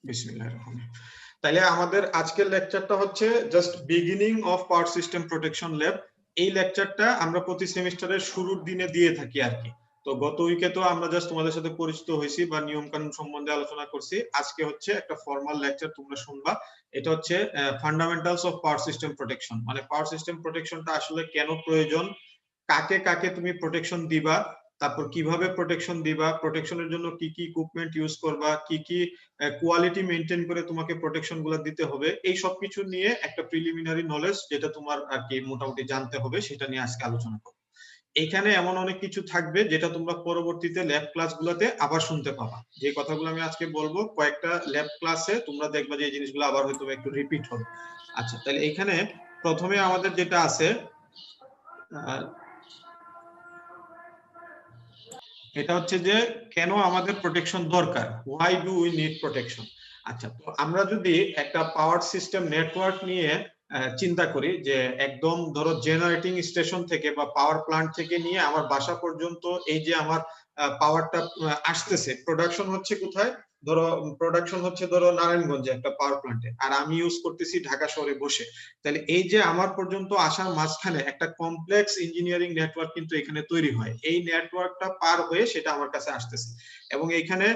বিসমিল্লাহির রহমানির রহিম। তাইলে আমাদের আজকের লেকচারটা হচ্ছে just beginning of power system protection lab. এই লেকচারটা আমরা প্রতি সেমিস্টারের শুরুর দিনে দিয়ে থাকি আর কি। তো গত উইকে তো আমরা জাস্ট তোমাদের সাথে পরিচিত হয়েছি বা নিয়ম কানুন সম্বন্ধে আলোচনা করছি। আজকে হচ্ছে একটা ফর্মাল লেকচার তোমরা শুনবা। এটা হচ্ছে fundamentals of power system protection, মানে পাওয়ার সিস্টেম প্রোটেকশনটা আসলে কেন প্রয়োজন, কাকে কাকে তুমি প্রোটেকশন দিবা, তারপর কিভাবে প্রোটেকশন দিবা, প্রোটেকশনের জন্য কি কি ইকুইপমেন্ট ইউজ করবা, কি কি কোয়ালিটি মেনটেন করে তোমাকে প্রোটেকশন গুলো দিতে হবে, এই সব কিছু নিয়ে একটা প্রিলিমিনারি নলেজ যেটা তোমার আর কি মোটামুটি জানতে হবে, সেটা নিয়ে আজকে আলোচনা করব। এখানে এমন অনেক কিছু থাকবে যেটা তোমরা পরবর্তীতে ল্যাব ক্লাসগুলোতে আবার শুনতে পাবা। যে কথাগুলো আমি আজকে বলবো কয়েকটা ল্যাব ক্লাসে তোমরা দেখবা যে এই জিনিসগুলো আবার হয়তো একটু রিপিট হবে। আচ্ছা, তাহলে এখানে প্রথমে আমাদের যেটা আছে এটা হচ্ছে যে কেন আমাদের প্রোটেকশন দরকার, why do we need protection. আচ্ছা, তো আমরা যদি একটা পাওয়ার সিস্টেম নেটওয়ার্ক নিয়ে চিন্তা করি, যে একদম ধরো জেনারেটিং স্টেশন থেকে বা পাওয়ার প্ল্যান্ট থেকে নিয়ে আমার বাসা পর্যন্ত এই যে আমার পাওয়ারটা আসতেছে, প্রোডাকশন হচ্ছে কোথায়, ধরো প্রোডাকশন হচ্ছে ধরো নারায়ণগঞ্জে একটা পাওয়ার প্ল্যান্টে, আর আমি ইউজ করতেছি ঢাকা শহরে বসে। তাহলে এই যে আমার পর্যন্ত আসার মাঝখানে একটা কমপ্লেক্স ইঞ্জিনিয়ারিং নেটওয়ার্ক কিন্তু এখানে তৈরি হয়। এই নেটওয়ার্কটা পার হয়ে সেটা আমার কাছে আসতেছে, এবং এখানে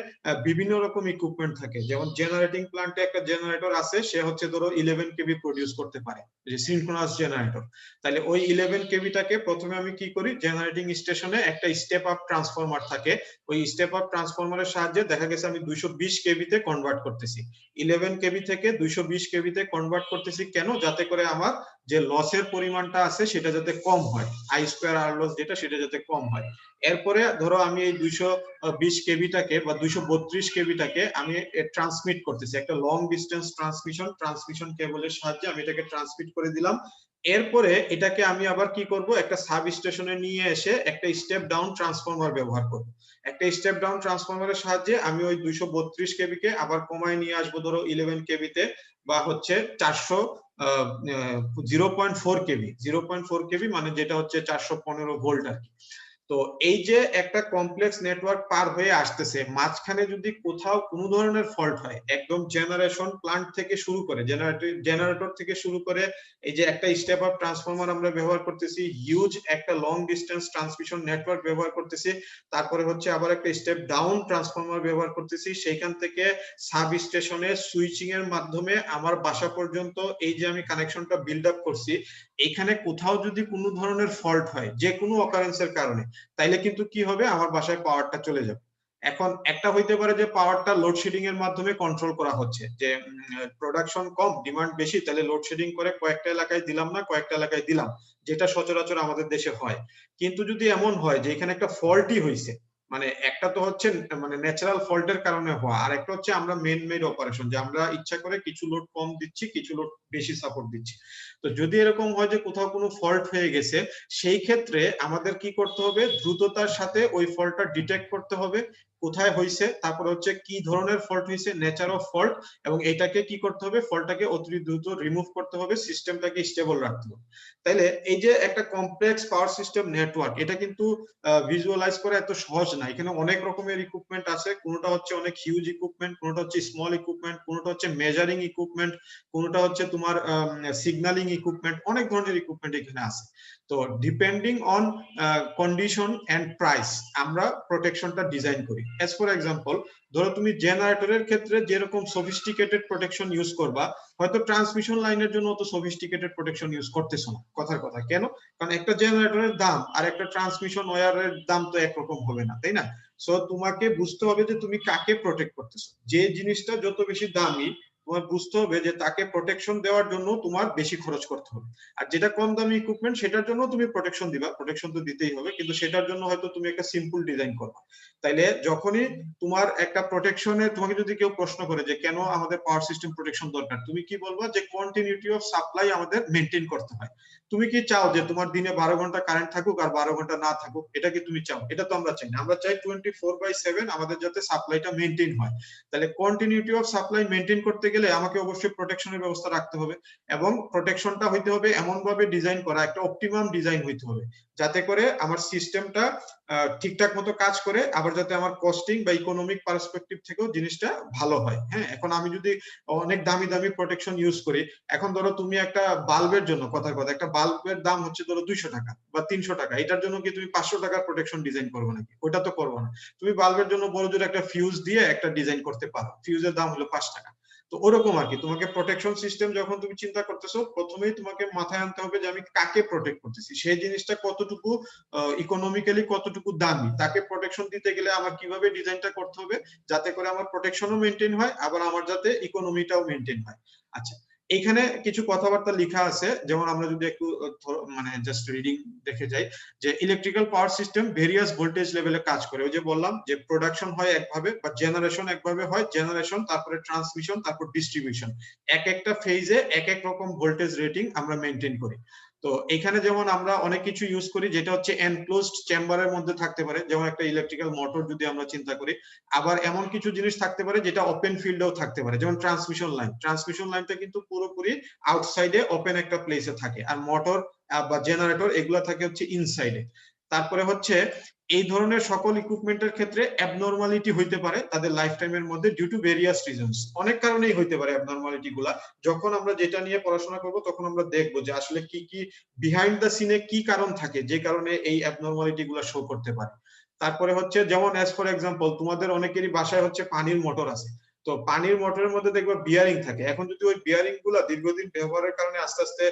বিভিন্ন রকম ইকুইপমেন্ট থাকে। যেমন জেনারেটিং প্ল্যান্টে একটা জেনারেটর আছে, সে হচ্ছে ধরো 11 কেভি প্রডিউস করতে পারে, যে সিনক্রোনাস জেনারেটর। তাহলে ওই 11 কেভিটাকে প্রথমে আমি কি করি, জেনারেটিং স্টেশনে একটা স্টেপ আপ ট্রান্সফরমার থাকে, ওই স্টেপ আপ ট্রান্সফরমারের সাহায্যে দেখা গেছে আমি 220 কেভিতে কনভার্ট করতেছি, 11 কেভি থেকে 220 কেভিতে কনভার্ট করতেছি। কেন? যাতে করে আমার যে লসের পরিমাণটা আছে সেটা যাতে কম হয়, আই স্কয়ার আর লস যেটা, সেটা যাতে কম হয়। এরপরে ধরো আমি এই 220 কেভিটাকে বা 232 কেভিটাকে আমি ট্রান্সমিট করতেছি, একটা লং ডিস্টেন্স ট্রান্সমিশন কেবলের সাহায্যে আমি এটাকে ট্রান্সমিট করে দিলাম। এরপরে এটাকে আমি আবার কি করব, একটা সাব স্টেশনে নিয়ে এসে একটা স্টেপ ডাউন ট্রান্সফরমার ব্যবহার করব। একটা স্টেপ ডাউন ট্রান্সফরমারের সাহায্যে আমি ওই 232 কেবি কে আবার কমায় নিয়ে আসবো ধরো 11 কেবিতে, বা হচ্ছে 400 0.4 কেভি, 0.4 কেভি মানে যেটা হচ্ছে 415 ভোল্ট আর কি। তো এই যে একটা কমপ্লেক্স নেটওয়ার্ক পার হয়ে আসতেছে, মাঝখানে যদি কোথাও কোনো ধরনের ফল্ট হয়, একদম জেনারেশন প্ল্যান্ট থেকে শুরু করে জেনারেটর থেকে শুরু করে এই যে একটা স্টেপ আপ ট্রান্সফরমার আমরা ব্যবহার করতেছি, হিউজ একটা লং ডিস্টেন্স ট্রান্সমিশন নেটওয়ার্ক ব্যবহার করতেছি, তারপরে হচ্ছে আবার একটা স্টেপ ডাউন ট্রান্সফরমার ব্যবহার করতেছি, সেইখান থেকে সাব স্টেশনে সুইচিং এর মাধ্যমে আমার বাসা পর্যন্ত এই যে আমি কানেকশনটা বিল্ড আপ করছি, এখানে কোথাও যদি কোনো ধরনের ফল্ট হয় যে কোনো অকারেন্সের কারণে, তাইলে কিন্তু কি হবে, আমার বাসায় পাওয়ারটা চলে যাবে। এখন একটা হইতে পারে যে পাওয়ারটা লোডশেডিং এর মাধ্যমে কন্ট্রোল করা হচ্ছে, যে প্রোডাকশন কম ডিমান্ড বেশি, তাহলে লোডশেডিং করে কয়েকটা এলাকায় দিলাম না, কয়েকটা এলাকায় দিলাম, যেটা সচরাচর আমাদের দেশে হয়। কিন্তু যদি এমন হয় যে এখানে একটা ফল্টই হয়েছে, মানে একটা তো হচ্ছে মানে ন্যাচারাল ফল্টের কারণে হওয়া, আর একটা হচ্ছে আমরা মেন মেড অপারেশন, যে আমরা ইচ্ছা করে কিছু লোড কম দিচ্ছি, কিছু লোড বেশি সাপোর্ট দিচ্ছি। তো যদি এরকম হয় যে কোথাও কোনো ফল্ট হয়ে গেছে, সেই ক্ষেত্রে আমাদের কি করতে হবে, দ্রুততার সাথে ওই ফল্টটা ডিটেক্ট করতে হবে, কোথায় হয়েছে, তারপর হচ্ছে কি ধরনের ফল্ট হয়েছে, নেচার অফ ফল্ট, এবং এটাকে কি করতে হবে, ফল্টটাকে অতি দ্রুত রিমুভ করতে হবে, সিস্টেমটাকে স্টেবল রাখতে হবে। তাইলে এই যে একটা কমপ্লেক্স পাওয়ার সিস্টেম নেটওয়ার্ক, এটা কিন্তু ভিজুয়ালাইজ করা এত সহজ না। এখানে অনেক রকমের ইকুইপমেন্ট আছে, কোনটা হচ্ছে অনেক হিউজ ইকুইপমেন্ট, কোনটা হচ্ছে স্মল ইকুইপমেন্ট, কোনটা হচ্ছে মেজারিং ইকুইপমেন্ট, কোনটা হচ্ছে তোমার সিগন্যালিং ইকুইপমেন্ট, অনেক ধরনের ইকুইপমেন্ট এখানে আছে। তো depending on condition and price আমরা প্রোটেকশনটা ডিজাইন করি। এজ ফর এক্সাম্পল, ধরো তুমি জেনারেটরের ক্ষেত্রে যেরকম সফিস্টিকেটেড প্রোটেকশন ইউজ করবা, হয়তো ট্রান্সমিশন লাইনের জন্য অত সফিস্টিকেটেড প্রোটেকশন ইউজ করতেছো না। কথার কথা, কেন? কারণ একটা জেনারেটরের দাম আর একটা ট্রান্সমিশন ওয়্যারের দাম তো একরকম হবে না, তাই না? সো তোমাকে বুঝতে হবে যে তুমি কাকে প্রোটেক্ট করতেছো। যে জিনিসটা যত বেশি দামি, তোমার বুঝতে হবে যে তাকে প্রোটেকশন দেওয়ার জন্য তোমার বেশি খরচ করতে হবে। আর যেটা কম দামি ইকুইপমেন্ট, সেটার জন্য তুমি প্রোটেকশন দিবা, প্রোটেকশন তো দিতেই হবে, কিন্তু সেটার জন্য হয়তো তুমি একটা সিম্পল ডিজাইন করবা। তাইলে যখনই তোমার একটা প্রোটেকশনে, তোমাকে যদি কেউ প্রশ্ন করে যে কেন আমাদের পাওয়ার সিস্টেম প্রোটেকশন দরকার, তুমি কি বলবা, যে কন্টিনিউটি অফ সাপ্লাই আমাদের মেনটেন করতে হয়। তুমি কি চাও যে তোমার দিনে 12 ঘন্টা কারেন্ট থাকুক আর 12 ঘন্টা না থাকুক? এটা কি তুমি চাও? এটা তো আমরা চাই না। আমরা চাই 24/7 আমাদের যাতে সাপ্লাইটা মেনটেন হয়। তাহলে কন্টিনিউটি অফ সাপ্লাই মেনটেন করতে গেলে আমাকে অবশ্যই প্রোটেকশনের ব্যবস্থা রাখতে হবে, এবং প্রোটেকশনটা হইতে হবে এমন ভাবে ডিজাইন করা, একটা অপটিমাম ডিজাইন হইতে হবে, যাতে করে আমার সিস্টেমটা ঠিকঠাক মতো কাজ করে, আবার যাতে আমার কস্টিং বা ইকোনমিক পার্সপেক্টিভ থেকেও জিনিসটা ভালো হয়। হ্যাঁ, এখন আমি যদি অনেক দামি দামি প্রোটেকশন ইউজ করি, এখন ধরো তুমি একটা বাল্বের জন্য, কথার কথা, একটা বাল্বের দাম হচ্ছে ধরো 200 টাকা বা 300 টাকা, এটার জন্য কি তুমি 500 টাকার প্রোটেকশন ডিজাইন করবে নাকি? ওটা তো করবো না। তুমি বাল্বের জন্য বড় জোর একটা ফিউজ দিয়ে একটা ডিজাইন করতে পারো, ফিউজের দাম হলো 5 টাকা। তো ওরকম আর কি, তোমাকে প্রোটেকশন সিস্টেম যখন তুমি চিন্তা করতেছো, প্রথমেই তোমাকে মাথায় আনতে হবে যে আমি কাকে প্রোটেক্ট করতেছি, সেই জিনিসটা কতটুকু ইকোনমিক্যালি কতটুকু দামি, তাকে প্রোটেকশন দিতে গেলে আমার কিভাবে ডিজাইনটা করতে হবে যাতে করে আমার প্রোটেকশনও মেনটেন হয়, আবার আমার যাতে ইকোনমিটাও মেনটেন হয়। আচ্ছা, এখানে কিছু কথাবার্তা লেখা আছে, যেমন আমরা যদি একটু মানে জাস্ট রিডিং দেখে যাই, যে electrical power system various voltage লেভেলে কাজ করে। ওই যে বললাম যে প্রোডাকশন হয় একভাবে বা জেনারেশন একভাবে হয়, জেনারেশন তারপরে ট্রান্সমিশন তারপর ডিস্ট্রিবিউশন, এক একটা ফেজে এক এক রকম ভোল্টেজ রেটিং আমরা মেনটেন করি। তো এখানে যেমন আমরা অনেক কিছু ইউজ করি যেটা হচ্ছে এনক্লোজড চেম্বারের মধ্যে থাকতে পারে, যেমন একটা ইলেকট্রিক্যাল মোটর যদি আমরা চিন্তা করি, আবার এমন কিছু জিনিস থাকতে পারে যেটা ওপেন ফিল্ডেও থাকতে পারে, যেমন ট্রান্সমিশন লাইন, ট্রান্সমিশন লাইনটা কিন্তু পুরোপুরি আউটসাইডে ওপেন একটা প্লেসে থাকে, আর মোটর বা জেনারেটর এগুলো থাকে হচ্ছে ইনসাইডে। তারপরে হচ্ছে এই ধরনের সকল ইকুইপমেন্টের ক্ষেত্রে অ্যাবনরমালিটি হইতে পারে তাদের লাইফ টাইমের মধ্যে ডিউ টু ভেরিয়াস রিজনস, অনেক কারণেই হইতে পারে অ্যাবনরমালিটি গুলা। যখন আমরা যেটা নিয়ে পড়াশোনা করব তখন আমরা দেখবো যে আসলে কি কি বিহাইন্ড দ্য সিনে কি কারণ থাকে যে কারণে এই অ্যাবনরমালিটি গুলা শো করতে পারে। তারপরে হচ্ছে যেমন অ্যাজ ফর এক্সাম্পল, তোমাদের অনেকেরই বাসায় হচ্ছে পানির মোটর আছে, তো পানির মোটরের মধ্যে দেখবে বিয়ারিং থাকে, এখন যদি ওই বিয়ারিং গুলা দীর্ঘদিন ব্যবহারের কারণে আস্তে আস্তে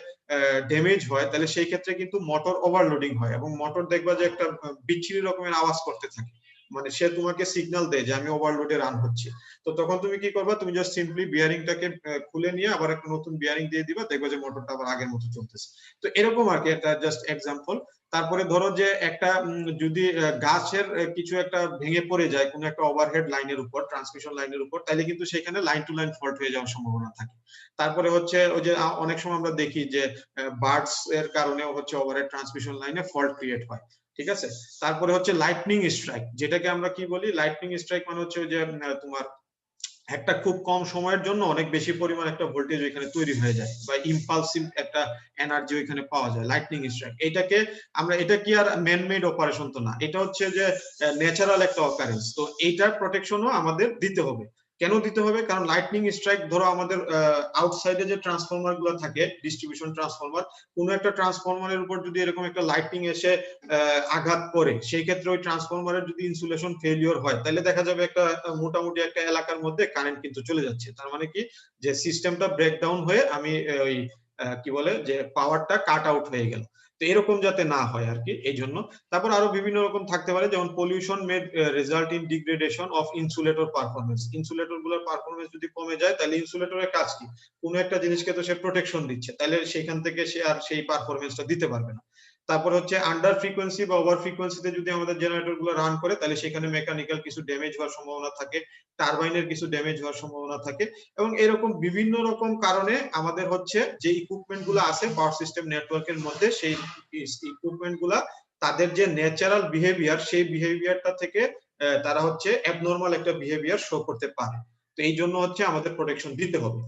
ড্যামেজ হয়, তাহলে সেই ক্ষেত্রে কিন্তু মোটর ওভারলোডিং হয়, এবং মোটর দেখবা যে একটা বিচ্ছিরি রকমের আওয়াজ করতে থাকে, মানে সে তোমাকে সিগন্যাল দেয় যে আমি ওভারলোডে রান হচ্ছে। তো তখন তুমি কি করবা, তুমি জাস্ট সিম্পলি বিয়ারিংটাকে খুলে নিয়ে আবার একটা নতুন বিয়ারিং দিয়ে দিবা, দেখবা যে মোটরটা আবার আগের মতো চলতেছে। তো এরকম আর কি, এটা জাস্ট এক্সাম্পল। তারপরে ধরো যে একটা যদি গাছের কিছু একটা ভেঙে পড়ে যায় কোনো একটা ওভারহেড লাইনের উপর, ট্রান্সমিশন লাইনের উপর, তাহলে কিন্তু সেখানে লাইন টু লাইন ফল্ট হয়ে যাওয়ার সম্ভাবনা থাকে। তারপরে হচ্ছে ওই যে অনেক সময় আমরা দেখি যে বার্ডস এর কারণেও হচ্ছে ওভারহেড ট্রান্সমিশন লাইনে ফল্ট ক্রিয়েট হয়। ঠিক আছে, তারপরে হচ্ছে লাইটনিং স্ট্রাইক, যেটাকে আমরা কি বলি, লাইটনিং স্ট্রাইক মানে হচ্ছে যে তোমার একটা খুব কম সময়ের জন্য অনেক বেশি পরিমাণ একটা ভোল্টেজ ওইখানে তৈরি হয়ে যায়, বা ইম্পালসিভ একটা এনার্জি ওইখানে পাওয়া যায়, লাইটনিং স্ট্রাইক। এটাকে আমরা, এটা কি আর ম্যান মেড অপারেশন তো না, এটা হচ্ছে যে ন্যাচারাল একটা অকারেন্স। তো এইটার প্রোটেকশনও আমাদের দিতে হবে। কেন দিতে হবে? কারণ লাইটনিং স্ট্রাইক, ধরো আমাদের আউটসাইডে যে ট্রান্সফরমার গুলো থাকে, ডিস্ট্রিবিউশন ট্রান্সফরমার, কোন একটা ট্রান্সফরমারের উপর যদি এরকম একটা লাইটনিং এসে আঘাত করে, সেই ক্ষেত্রে ওই ট্রান্সফরমারের যদি ইনসুলেশন ফেলিওর হয়, তাহলে দেখা যাবে একটা মোটামুটি একটা এলাকার মধ্যে কারেন্ট কিন্তু চলে যাচ্ছে। তার মানে কি, যে সিস্টেমটা ব্রেকডাউন হয়ে আমি ওই কি বলে যে পাওয়ারটা কাট আউট হয়ে গেল। তো এরকম যাতে না হয় আর কি, এই জন্য। তারপর আরো বিভিন্ন রকম থাকতে পারে, যেমন pollution made result in degradation of insulator performance, insulator গুলোর পারফরমেন্স যদি কমে যায়, তাহলে ইনসুলেটরের কাজ কি, কোনো একটা জিনিসকে তো সে প্রোটেকশন দিচ্ছে, তাহলে সেখান থেকে সে আর সেই পারফরমেন্সটা দিতে পারবে না। তারপর হচ্ছে আন্ডার ফ্রিকোয়েন্সি বা ওভার ফ্রিকোয়েন্সিতে যদি আমাদের জেনারেটর গুলো রান করে, তাহলে সেখানে মেকানিক্যাল কিছু ড্যামেজ হওয়ার সম্ভাবনা থাকে, টারবাইনের কিছু ড্যামেজ হওয়ার সম্ভাবনা থাকে, এবং এরকম বিভিন্ন রকম কারণে আমাদের হচ্ছে যে ইকুইপমেন্ট গুলো আছে পাওয়ার সিস্টেম নেটওয়ার্কের মধ্যে, সেই ইকুইপমেন্ট গুলা তাদের যে ন্যাচারাল বিহেভিয়ার, সেই বিহেভিয়ারটা থেকে তারা হচ্ছে অ্যাবনর্মাল একটা বিহেভিয়ার শো করতে পারে। তো এই জন্য হচ্ছে আমাদের প্রোটেকশন দিতে হবে।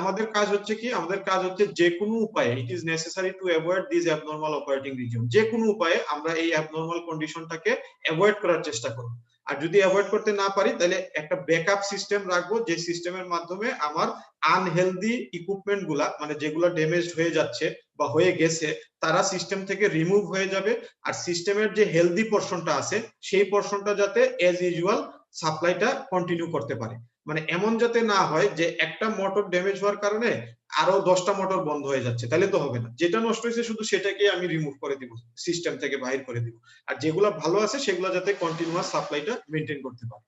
আমাদের কাজ হচ্ছে কি, আমাদের কাজ হচ্ছে যে কোনো উপায়ে, it is necessary to avoid this abnormal operating region, যে কোনো উপায়ে আমরা এই অ্যাবনর্মাল কন্ডিশনটাকে অ্যাভয়েড করার চেষ্টা করব। আর যদি অ্যাভয়েড করতে না পারি, তাহলে একটা ব্যাকআপ সিস্টেম রাখবো, যে সিস্টেমের মাধ্যমে আমার আনহেলদি ইকুইপমেন্ট গুলা, মানে যেগুলো ড্যামেজড হয়ে যাচ্ছে বা হয়ে গেছে, তারা সিস্টেম থেকে রিমুভ হয়ে যাবে, আর সিস্টেমের যে হেলদি পোরশনটা আছে সেই পোরশনটা যাতে এজ ইউজুয়াল সাপ্লাইটা কন্টিনিউ করতে পারে। মানে এমন যাতে না হয় যে একটা মোটর ড্যামেজ হওয়ার কারণে আরো 10টা মোটর বন্ধ হয়ে যাচ্ছে, তাহলে তো হবে না। যেটা নষ্ট হয়েছে শুধু সেটাকে আমি রিমুভ করে দিব, সিস্টেম থেকে বাইর করে দিব, আর যেগুলো ভালো আছে সেগুলো যাতে কন্টিনিউয়াস সাপ্লাইটা মেইনটেইন করতে পারে।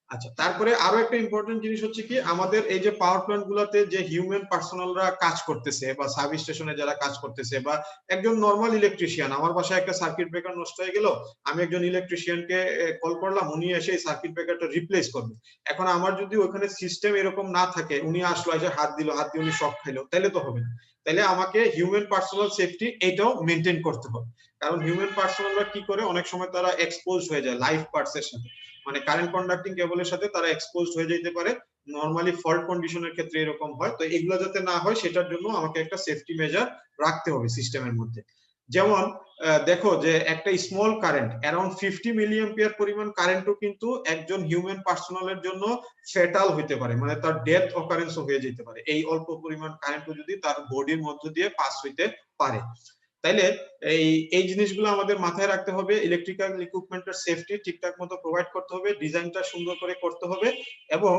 আচ্ছা, তারপরে আরো একটা ইম্পর্টেন্ট জিনিস হচ্ছে কি, আমাদের এই যে পাওয়ার প্ল্যান্ট গুলাতে যে হিউম্যান পার্সোনালরা কাজ করতেছে, বা সাব স্টেশনে যারা কাজ করতেছে, বা একজন নর্মাল ইলেকট্রিশিয়ান, আমার বাসায় একটা সার্কিট ব্রেকার নষ্ট হয়ে গেল, আমি একজন ইলেকট্রিশিয়ানকে কল করলাম, উনি এসে সার্কিট ব্রেকারটা রিপ্লেস করবে। এখন আমার যদি ওখানে সিস্টেম এরকম না থাকে, উনি আসলো, এসে হাত দিল, হাত দিয়ে উনি শক খাইলো, তাহলে তো হবে না। তাহলে আমাকে হিউম্যান পার্সোনাল সেফটি এটাও মেনটেন করতে হবে। কারণ হিউম্যান পার্সোনালরা কি করে, অনেক সময় তারা এক্সপোজ হয়ে যায় লাইভ পার্টস এর সাথে, মানে কারেন্ট কন্ডাক্টিং কেবলের সাথে তারা এক্সপোজড হয়ে যেতে পারে, নরমালি ফল্ট কন্ডিশনের ক্ষেত্রে এরকম হয়। তো এগুলো যাতে না হয় সেটার জন্য আমাকে একটা সেফটি মেজার রাখতে হবে সিস্টেমের মধ্যে। যেমন দেখো যে একটা small current around 50 milliampere পরিমাণ কারেন্টও কিন্তু একজন হিউম্যান পার্সোনালের জন্য ফেটাল হতে পারে, মানে তার ডেথ অকারেন্স হয়ে যেতে পারে এই অল্প পরিমাণ কারেন্টও যদি তার বডির মধ্য দিয়ে পাস হইতে পারে। তাইলে এই এই জিনিসগুলো আমাদের মাথায় রাখতে হবে। ইলেকট্রিক্যাল ইকুইপমেন্টের সেফটি ঠিকঠাক মতো প্রোভাইড করতে হবে, ডিজাইনটা সুন্দর করে করতে হবে, এবং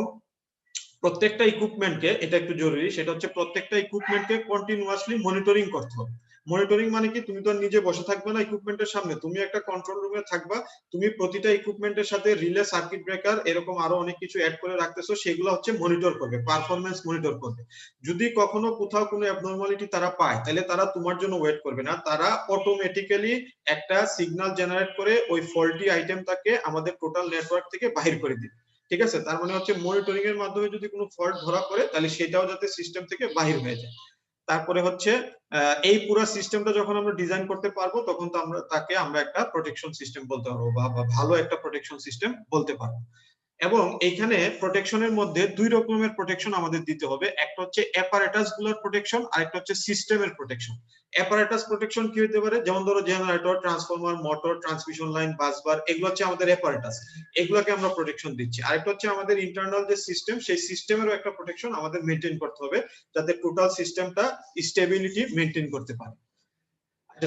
প্রত্যেকটা ইকুইপমেন্টকে, এটা একটু জরুরি, সেটা হচ্ছে প্রত্যেকটা ইকুইপমেন্টকে কন্টিনিউয়াসলি মনিটরিং করতে হবে। মনিটরিং মানে কি, তুমি তো নিজে বসে থাকবে না ইকুইপমেন্টের সামনে, তুমি একটা কন্ট্রোল রুমে থাকবা, তুমি প্রতিটা ইকুইপমেন্টের সাথে রিলে, সার্কিট ব্রেকার, এরকম আরো অনেক কিছু অ্যাড করে রাখতেছো, সেগুলো হচ্ছে মনিটর করবে, পারফরম্যান্স মনিটর করবে। যদি কখনো কোথাও কোনো অ্যাবনরমালিটি তারা পায়, তাহলে তারা তোমার জন্য ওয়েট করবে না, তারা অটোমেটিক্যালি একটা সিগন্যাল জেনারেট করে ওই ফল্টি আইটেমটাকে আমাদের টোটাল নেটওয়ার্ক থেকে বাহির করে দিবে। ঠিক আছে, তার মানে হচ্ছে মনিটরিং এর মাধ্যমে যদি কোনো ফল্ট ধরা পড়ে তাহলে সেটাও যাতে সিস্টেম থেকে বাহির হয়ে যায়। তারপরে হচ্ছে এই পুরো সিস্টেমটা যখন আমরা ডিজাইন করতে পারবো তখন তো আমরা একটা প্রোটেকশন সিস্টেম বলতে পারবো, বা ভালো একটা প্রোটেকশন সিস্টেম বলতে পারবো। এবং এইখানে প্রোটেকশনের মধ্যে দুই রকমের প্রোটেকশন আমাদের দিতে হবে, একটা হচ্ছে অ্যাপারেটাস গুলোর প্রোটেকশন, আর একটা হচ্ছে সিস্টেমের প্রোটেকশন। অ্যাপারেটাস প্রোটেকশন কি হতে পারে, যেমন ধরো generator, transformer, motor, transmission line, বাসবার, এগুলো হচ্ছে আমাদের অ্যাপারেটাস, এগুলোকে আমরা প্রোটেকশন দিচ্ছি। আরেকটা হচ্ছে আমাদের ইন্টারনাল যে সিস্টেম, সেই সিস্টেমেরও একটা প্রোটেকশন আমাদের মেইনটেইন করতে হবে, যাতে টোটাল সিস্টেমটা স্টেবিলিটি মেইনটেইন করতে পারে।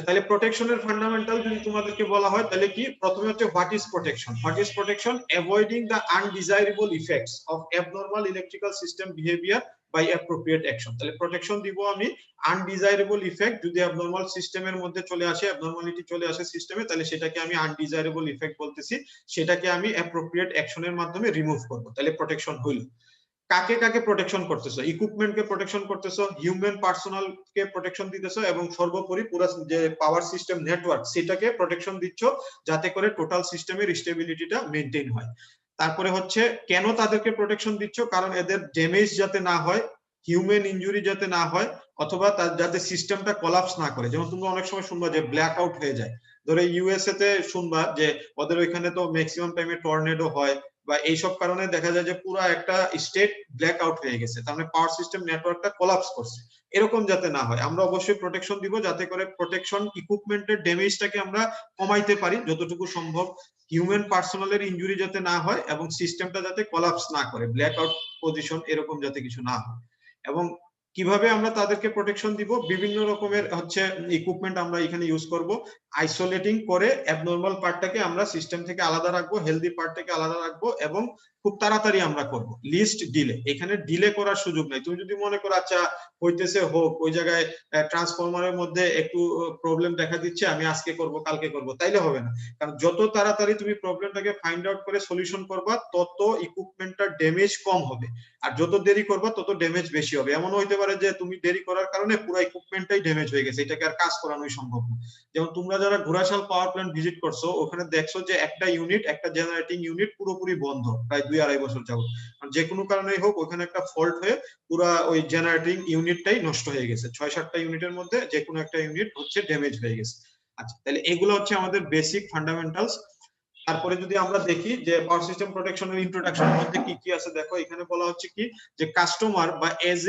তাহলে প্রোটেকশনের ফান্ডামেন্টাল যদি তোমাদেরকে বলা হয় তাহলে কি, প্রথমে হচ্ছে what is protection. What is protection? Avoiding the undesirable effects of abnormal electrical system behaviour by appropriate action. তাহলে প্রোটেকশন দিব আমি আনডিজাইরেবল ইফেক্ট যদি অ্যাবনরমাল সিস্টেমের মধ্যে চলে আসে, অ্যাবনরমালিটি চলে আসে সিস্টেমে, তাহলে সেটাকে আমি আনডিজাইরেবল ইফেক্ট বলতেছি, সেটাকে আমি অ্যাপ্রোপ্রিয়েট অ্যাকশনের মাধ্যমে রিমুভ করব, তাহলে প্রোটেকশন হইল। কাকে কাকে প্রোটেকশন করতেছো? ইকুইপমেন্টকে প্রোটেকশন করতেছো, হিউম্যান পার্সোনাল কে প্রোটেকশন দিতেছো, এবং সর্বোপরি পুরো যে পাওয়ার সিস্টেম নেটওয়ার্ক সেটাকে প্রোটেকশন দিচ্ছ, যাতে করে টোটাল সিস্টেমের স্টেবিলিটিটা মেইনটেইন হয়। তারপরে হচ্ছে কেন তাদেরকে প্রোটেকশন দিচ্ছ, কারণ এদের ড্যামেজ যাতে না হয়, হিউম্যান ইনজুরি যাতে না হয়, অথবা তার যাতে সিস্টেমটা কোলাপস না করে। যেমন তোমরা অনেক সময় শুনবা যে ব্ল্যাক আউট হয়ে যায়, ধরো ইউএসএ তে শুনবা যে ওদের ওইখানে তো ম্যাক্সিমাম টাইমে টর্নেডো হয়, বা এইসব কারণে দেখা যায় যে পুরো একটা স্টেট ব্ল্যাক আউট হয়ে গেছে, তার মানে পাওয়ার সিস্টেম নেটওয়ার্কটা কোলাপস করছে। এরকম যাতে না হয় আমরা অবশ্যই প্রোটেকশন দিব, যাতে করে প্রোটেকশন ইকুইপমেন্টের ড্যামেজটাকে আমরা কমাইতে পারি যতটুকু সম্ভব, হিউম্যান পার্সোনালের ইনজুরি যাতে না হয়, এবং সিস্টেমটা যাতে কোলাপস না করে, ব্ল্যাক আউট পজিশন এরকম যাতে কিছু না হয়। এবং কিভাবে আমরা তাদেরকে প্রোটেকশন দিব, বিভিন্ন রকমের হচ্ছে ইকুইপমেন্ট আমরা এখানে ইউজ করব। আইসোলেটিং করে অ্যাবনরমাল পার্টটাকে আমরা সিস্টেম থেকে আলাদা রাখবো, হেলদি পার্টটাকে আলাদা রাখবো, এবং খুব তাড়াতাড়ি আমরা করব, লিস্ট ডিলে। এখানে ডিলে করার সুযোগ নাই। তুমি যদি মনে করো আচ্ছা হইতেছে হোক, ওই জায়গায় ট্রান্সফরমারের মধ্যে একটু প্রবলেম দেখা দিচ্ছে, আমি আজকে করব কালকে করব, তাইলে হবে না। কারণ যত তাড়াতাড়ি তুমি প্রবলেমটাকে ফাইন্ড আউট করে সলিউশন করবা, তত ইকুইপমেন্টটার ড্যামেজ কম হবে, আর যত দেরি করবা তত ড্যামেজ বেশি হবে। এমন হইতে পারে যে তুমি দেরি করার কারণে পুরো ইকুইপমেন্টটাই ড্যামেজ হয়ে গেছে, এটাকে আর কাজ করানোই সম্ভব না। যেমন তোমরা যারা ঘোড়াশাল পাওয়ার প্ল্যান্ট ভিজিট করছো, ওখানে দেখছো যে একটা ইউনিট, একটা জেনারেটিং ইউনিট পুরোপুরি বন্ধ প্রায় 2-2.5 বছর যাবত। যে কোনো কারণেই হোক ওখানে একটা ফল্ট হয়ে পুরো ওই জেনারেটিং ইউনিটটাই নষ্ট হয়ে গেছে, 6-7টা ইউনিটের মধ্যে যে কোনো একটা ইউনিট হচ্ছে ড্যামেজ হয়ে গেছে। আচ্ছা, তাহলে এগুলো হচ্ছে আমাদের বেসিক ফান্ডামেন্টালস। তারপরে যদি আমরা দেখি যে পাওয়ার সিস্টেম প্রোটেকশনের ইন্ট্রোডাকশনের মধ্যে কি কি আছে, দেখো এখানে বলা হচ্ছে কি, যে কাস্টমার বা এজ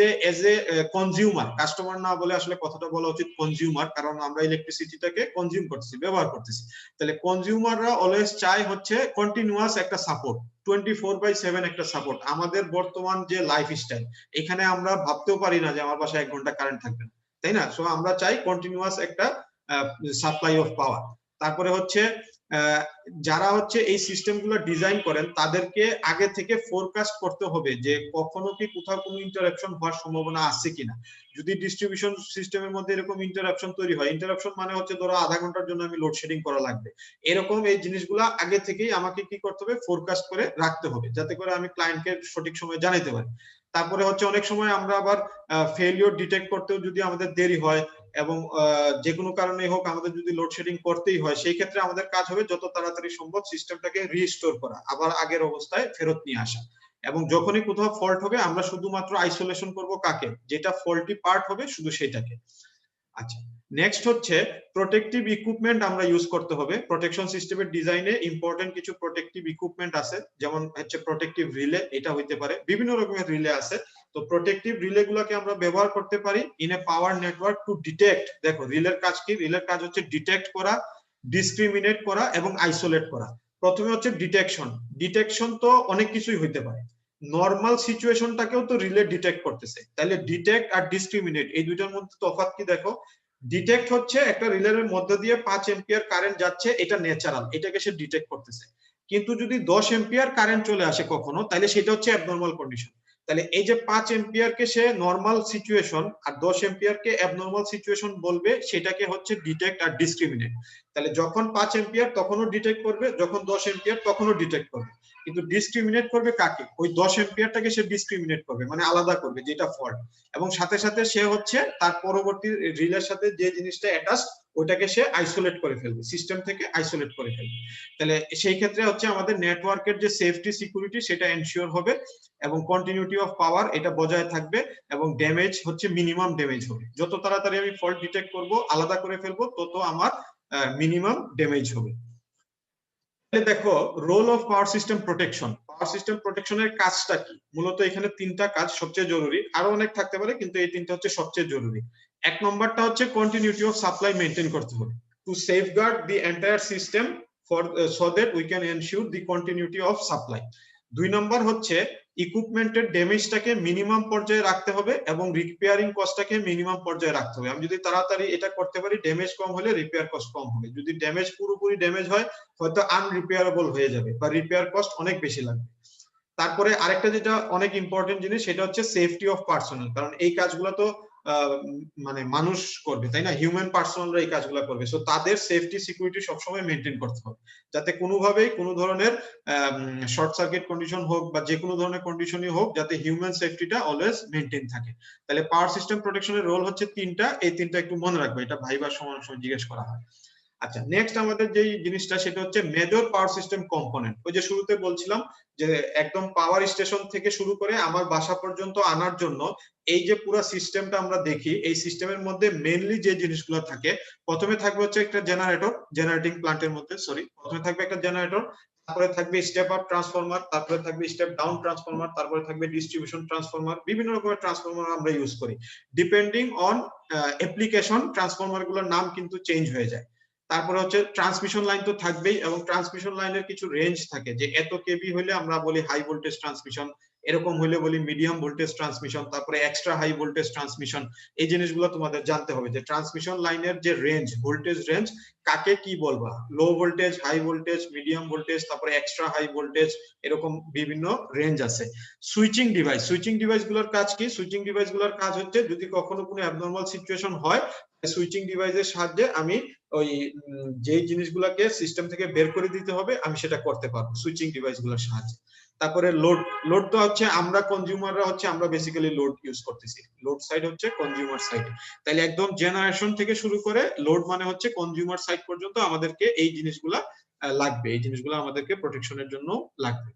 এ কনজিউমার, কাস্টমার না বলে আসলে কথাটা বলা উচিত কনজিউমার, কারণ আমরা ইলেকট্রিসিটিটাকে কনজিউম করতেছি, ব্যবহার করতেছি। তাহলে কনজিউমাররা অলওয়েজ চায় হচ্ছে কন্টিনিউয়াস একটা সাপোর্ট, 24/7 একটা সাপোর্ট। আমাদের বর্তমান যে লাইফস্টাইল, এখানে আমরা ভাবতেও পারি না যে আমার বাসায় 1 ঘন্টা কারেন্ট থাকবে না, তাই না? সো আমরা চাই কন্টিনিউয়াস একটা সাপ্লাই অফ পাওয়ার। তারপরে হচ্ছে যারা হচ্ছে এই সিস্টেমগুলো ডিজাইন করেন, তাদেরকে আগে থেকে ফোরকাস্ট করতে হবে যে কখনো কি কোথাও কোনো ইন্টারাপশন হওয়ার সম্ভাবনা আছে কিনা। যদি ডিস্ট্রিবিউশন সিস্টেমের মধ্যে এরকম ইন্টারাপশন তৈরি হয়, ইন্টারাপশন মানে হচ্ছে ধরো আধা ঘন্টার জন্য আমি লোডশেডিং করা লাগবে, এরকম এই জিনিসগুলো আগে থেকেই আমাকে কি করতে হবে, ফোরকাস্ট করে রাখতে হবে, যাতে করে আমি ক্লায়েন্টকে সঠিক সময় জানাতে পারি। তারপরে হচ্ছে অনেক সময় আমরা আবার ফেলিওর ডিটেক্ট করতেও যদি আমাদের দেরি হয়, এবং যে কোনো কারণে হোক আমাদের যদি লোডশেডিং করতেই হয়, সেই ক্ষেত্রে আমাদের কাজ হবে যত তাড়াতাড়ি সম্ভব সিস্টেমটাকে রিস্টোর করা, আবার আগের অবস্থায় ফেরত নিয়ে আসা। এবং যখনই কোথাও ফল্ট হবে আমরা শুধুমাত্র আইসোলেশন করব কাকে, যেটা ফল্টি পার্ট হবে শুধু সেটাকে। আচ্ছা, নেক্সট হচ্ছে প্রোটেক্টিভ ইকুইপমেন্ট আমরা ইউজ করতে হবে। প্রোটেকশন সিস্টেমের ডিজাইনে ইম্পর্টেন্ট কিছু প্রোটেক্টিভ ইকুইপমেন্ট আছে, যেমন হচ্ছে প্রোটেক্টিভ রিলে, এটা হইতে পারে, বিভিন্ন রকমের রিলে আছে। তো প্রোটেক্টিভ রিলে গুলোকে আমরা ব্যবহার করতে পারি in a power network to detect. দেখো রিলের কাজ কি? রিলের কাজ হচ্ছে ডিটেক্ট করা, ডিসক্রিমিনেট করা এবং আইসোলেট করা। প্রথমে হচ্ছে ডিটেকশন। ডিটেকশন তো অনেক কিছুই হইতে পারে, নর্মাল সিচুয়েশনটাকেও তো রিলে ডিটেক্ট করতেছে, তাহলে ডিটেক্ট আর ডিসক্রিমিনেট এই দুইটার মধ্যে তফাৎ কি দেখো। ডিটেক্ট হচ্ছে একটা রিলের মধ্যে দিয়ে 5 এম্পিয়ার কারেন্ট যাচ্ছে, এটা ন্যাচারাল, এটাকে সে ডিটেক্ট করতেছে। কিন্তু যদি 10 এম্পিয়ার কারেন্ট চলে আসে কখনো, তাহলে সেটা হচ্ছে অ্যাবনর্মাল কন্ডিশন। তাহলে এই যে 5 এম্পিয়ারকে সে নর্মাল সিচুয়েশন আর 10 এম্পিয়ারকে অ্যাবনর্মাল সিচুয়েশন বলবে, সেটাকে হচ্ছে ডিটেক্ট আর ডিসক্রিমিনেট। তাহলে যখন 5 এম্পিয়ার তখনও ডিটেক্ট করবে, যখন 10 এম্পিয়ার তখনও ডিটেক্ট করবে। কিন্তু ডিসক্রিমিনেট করবে কাকে? ওই 10 এম্পিয়ারটাকে সে ডিসক্রিমিনেট করবে, মানে আলাদা করবে যেটা ফল্ট, এবং সাথে সাথে সে হচ্ছে তার পরবর্তী রিলের সাথে যে জিনিসটা অ্যাটাচ ওইটাকে সে আইসোলেট করে ফেলবে, সিস্টেম থেকে আইসোলেট করে ফেলবে। তাহলে সেই ক্ষেত্রে হচ্ছে আমাদের নেটওয়ার্কের যে সেফটি সিকিউরিটি সেটা এনশিওর হবে, এবং কন্টিনিউটি অফ পাওয়ার এটা বজায় থাকবে, এবং ড্যামেজ হচ্ছে মিনিমাম ড্যামেজ হবে। যত তাড়াতাড়ি আমি ফল্ট ডিটেক্ট করব, আলাদা করে ফেলবো, তত আমার মিনিমাম ড্যামেজ হবে। দেখো role of power system protection. Power system প্রোটেকশনের কাজটা কি? মূলত এখানে তিনটা কাজ সবচেয়ে জরুরি, আরো অনেক থাকতে পারে কিন্তু এই তিনটা হচ্ছে সবচেয়ে জরুরি। এক নম্বরটা হচ্ছে কন্টিনিউটি অফ সাপ্লাই মেনটেন করতে হবে, to safeguard the entire system for so that we can ensure the continuity of supply. দুই নম্বর হচ্ছে ইকুইপমেন্টের ড্যামেজটাকে মিনিমাম পর্যায়ে রাখতে হবে এবং রিপেয়ারিং কস্টটাকে মিনিমাম পর্যায়ে রাখতে হবে। আমি যদি তাড়াতাড়ি এটা করতে পারি, ড্যামেজ কম হলে রিপেয়ার কস্ট কম হবে। যদি ড্যামেজ পুরোপুরি ড্যামেজ হয়, হয়তো আনরিপেয়ারেবল হয়ে যাবে বা রিপেয়ার কস্ট অনেক বেশি লাগবে। তারপরে আরেকটা যেটা অনেক ইম্পর্টেন্ট জিনিস, সেটা হচ্ছে সেফটি অফ পার্সোনাল। কারণ এই কাজগুলো তো মানে মানুষ করবে, তাই না? হিউম্যান পার্সোনালরা এই কাজগুলো করবে, সো তাদের সেফটি সিকিউরিটি সবসময় মেনটেন করতে হবে, যাতে কোনোভাবেই কোনো ধরনের শর্ট সার্কিট কন্ডিশন হোক বা যে কোনো ধরনের কন্ডিশনই হোক, যাতে হিউম্যান সেফটিটা অলওয়েজ মেনটেন থাকে। তাহলে পাওয়ার সিস্টেম প্রোটেকশনের রোল হচ্ছে তিনটা, এই তিনটা একটু মনে রাখবে, এটা ভাইবার সময় জিজ্ঞেস করা হয়। আচ্ছা, নেক্সট আমাদের যে জিনিসটা সেটা হচ্ছে মেজর পাওয়ার সিস্টেম কম্পোনেন্ট। ওই যে শুরুতে বলছিলাম যে একদম পাওয়ার স্টেশন থেকে শুরু করে আমার বাসা পর্যন্ত আনার জন্য এই যে পুরো সিস্টেমটা আমরা দেখি, এই সিস্টেমের মধ্যে মেইনলি যে জিনিসগুলো থাকে, প্রথমে থাকবে হচ্ছে একটা জেনারেটর, জেনারেটিং প্ল্যান্টের মধ্যে প্রথমে থাকবে একটা জেনারেটর, তারপরে থাকবে স্টেপ আপ ট্রান্সফরমার, তারপরে থাকবে স্টেপ ডাউন ট্রান্সফরমার, তারপরে থাকবে ডিস্ট্রিবিউশন ট্রান্সফরমার। বিভিন্ন রকমের ট্রান্সফরমার আমরা ইউজ করি, ডিপেন্ডিং অন অ্যাপ্লিকেশন ট্রান্সফরমার গুলোর নাম কিন্তু চেঞ্জ হয়ে যায়। তারপরে হচ্ছে ট্রান্সমিশন লাইন তো থাকবেই, এবং ট্রান্সমিশন লাইনের কিছু রেঞ্জ থাকে, যে এত কেবি হলে আমরা বলি হাই ভোল্টেজ ট্রান্সমিশন, এরকম হলে বলি মিডিয়াম ভোল্টেজ ট্রান্সমিশন, তারপরে এক্সট্রা হাই ভোল্টেজ ট্রান্সমিশন। এই জিনিসগুলো তোমাদের জানতে হবে, যে ট্রান্সমিশন লাইনের যে রেঞ্জ, ভোল্টেজ রেঞ্জ, কাকে কি বলবা, low voltage, high voltage, medium voltage, তারপরে এক্সট্রা হাই ভোল্টেজ, এরকম বিভিন্ন রেঞ্জ আছে। সুইচিং ডিভাইস, সুইচিং ডিভাইস গুলোর কাজ কি? সুইচিং ডিভাইস গুলোর কাজ হচ্ছে যদি কখনো কোনো অ্যাবনর্মাল সিচুয়েশন হয়, সুইচিং ডিভাইসের সাহায্যে আমি ওই যে জিনিসগুলোকে সিস্টেম থেকে বের করে দিতে হবে, আমি সেটা করতে পারবো সুইচিং ডিভাইস গুলোর সাহায্যে। তারপরে লোড, লোড তো হচ্ছে আমরা কনজিউমাররা হচ্ছে আমরা বেসিক্যালি লোড ইউজ করতেছি, লোড সাইড হচ্ছে কনজিউমার সাইড। তাহলে একদম জেনারেশন থেকে শুরু করে লোড মানে হচ্ছে কনজিউমার সাইড পর্যন্ত আমাদেরকে এই জিনিসগুলা লাগবে, এই জিনিসগুলো আমাদেরকে প্রোটেকশনের জন্য লাগবে।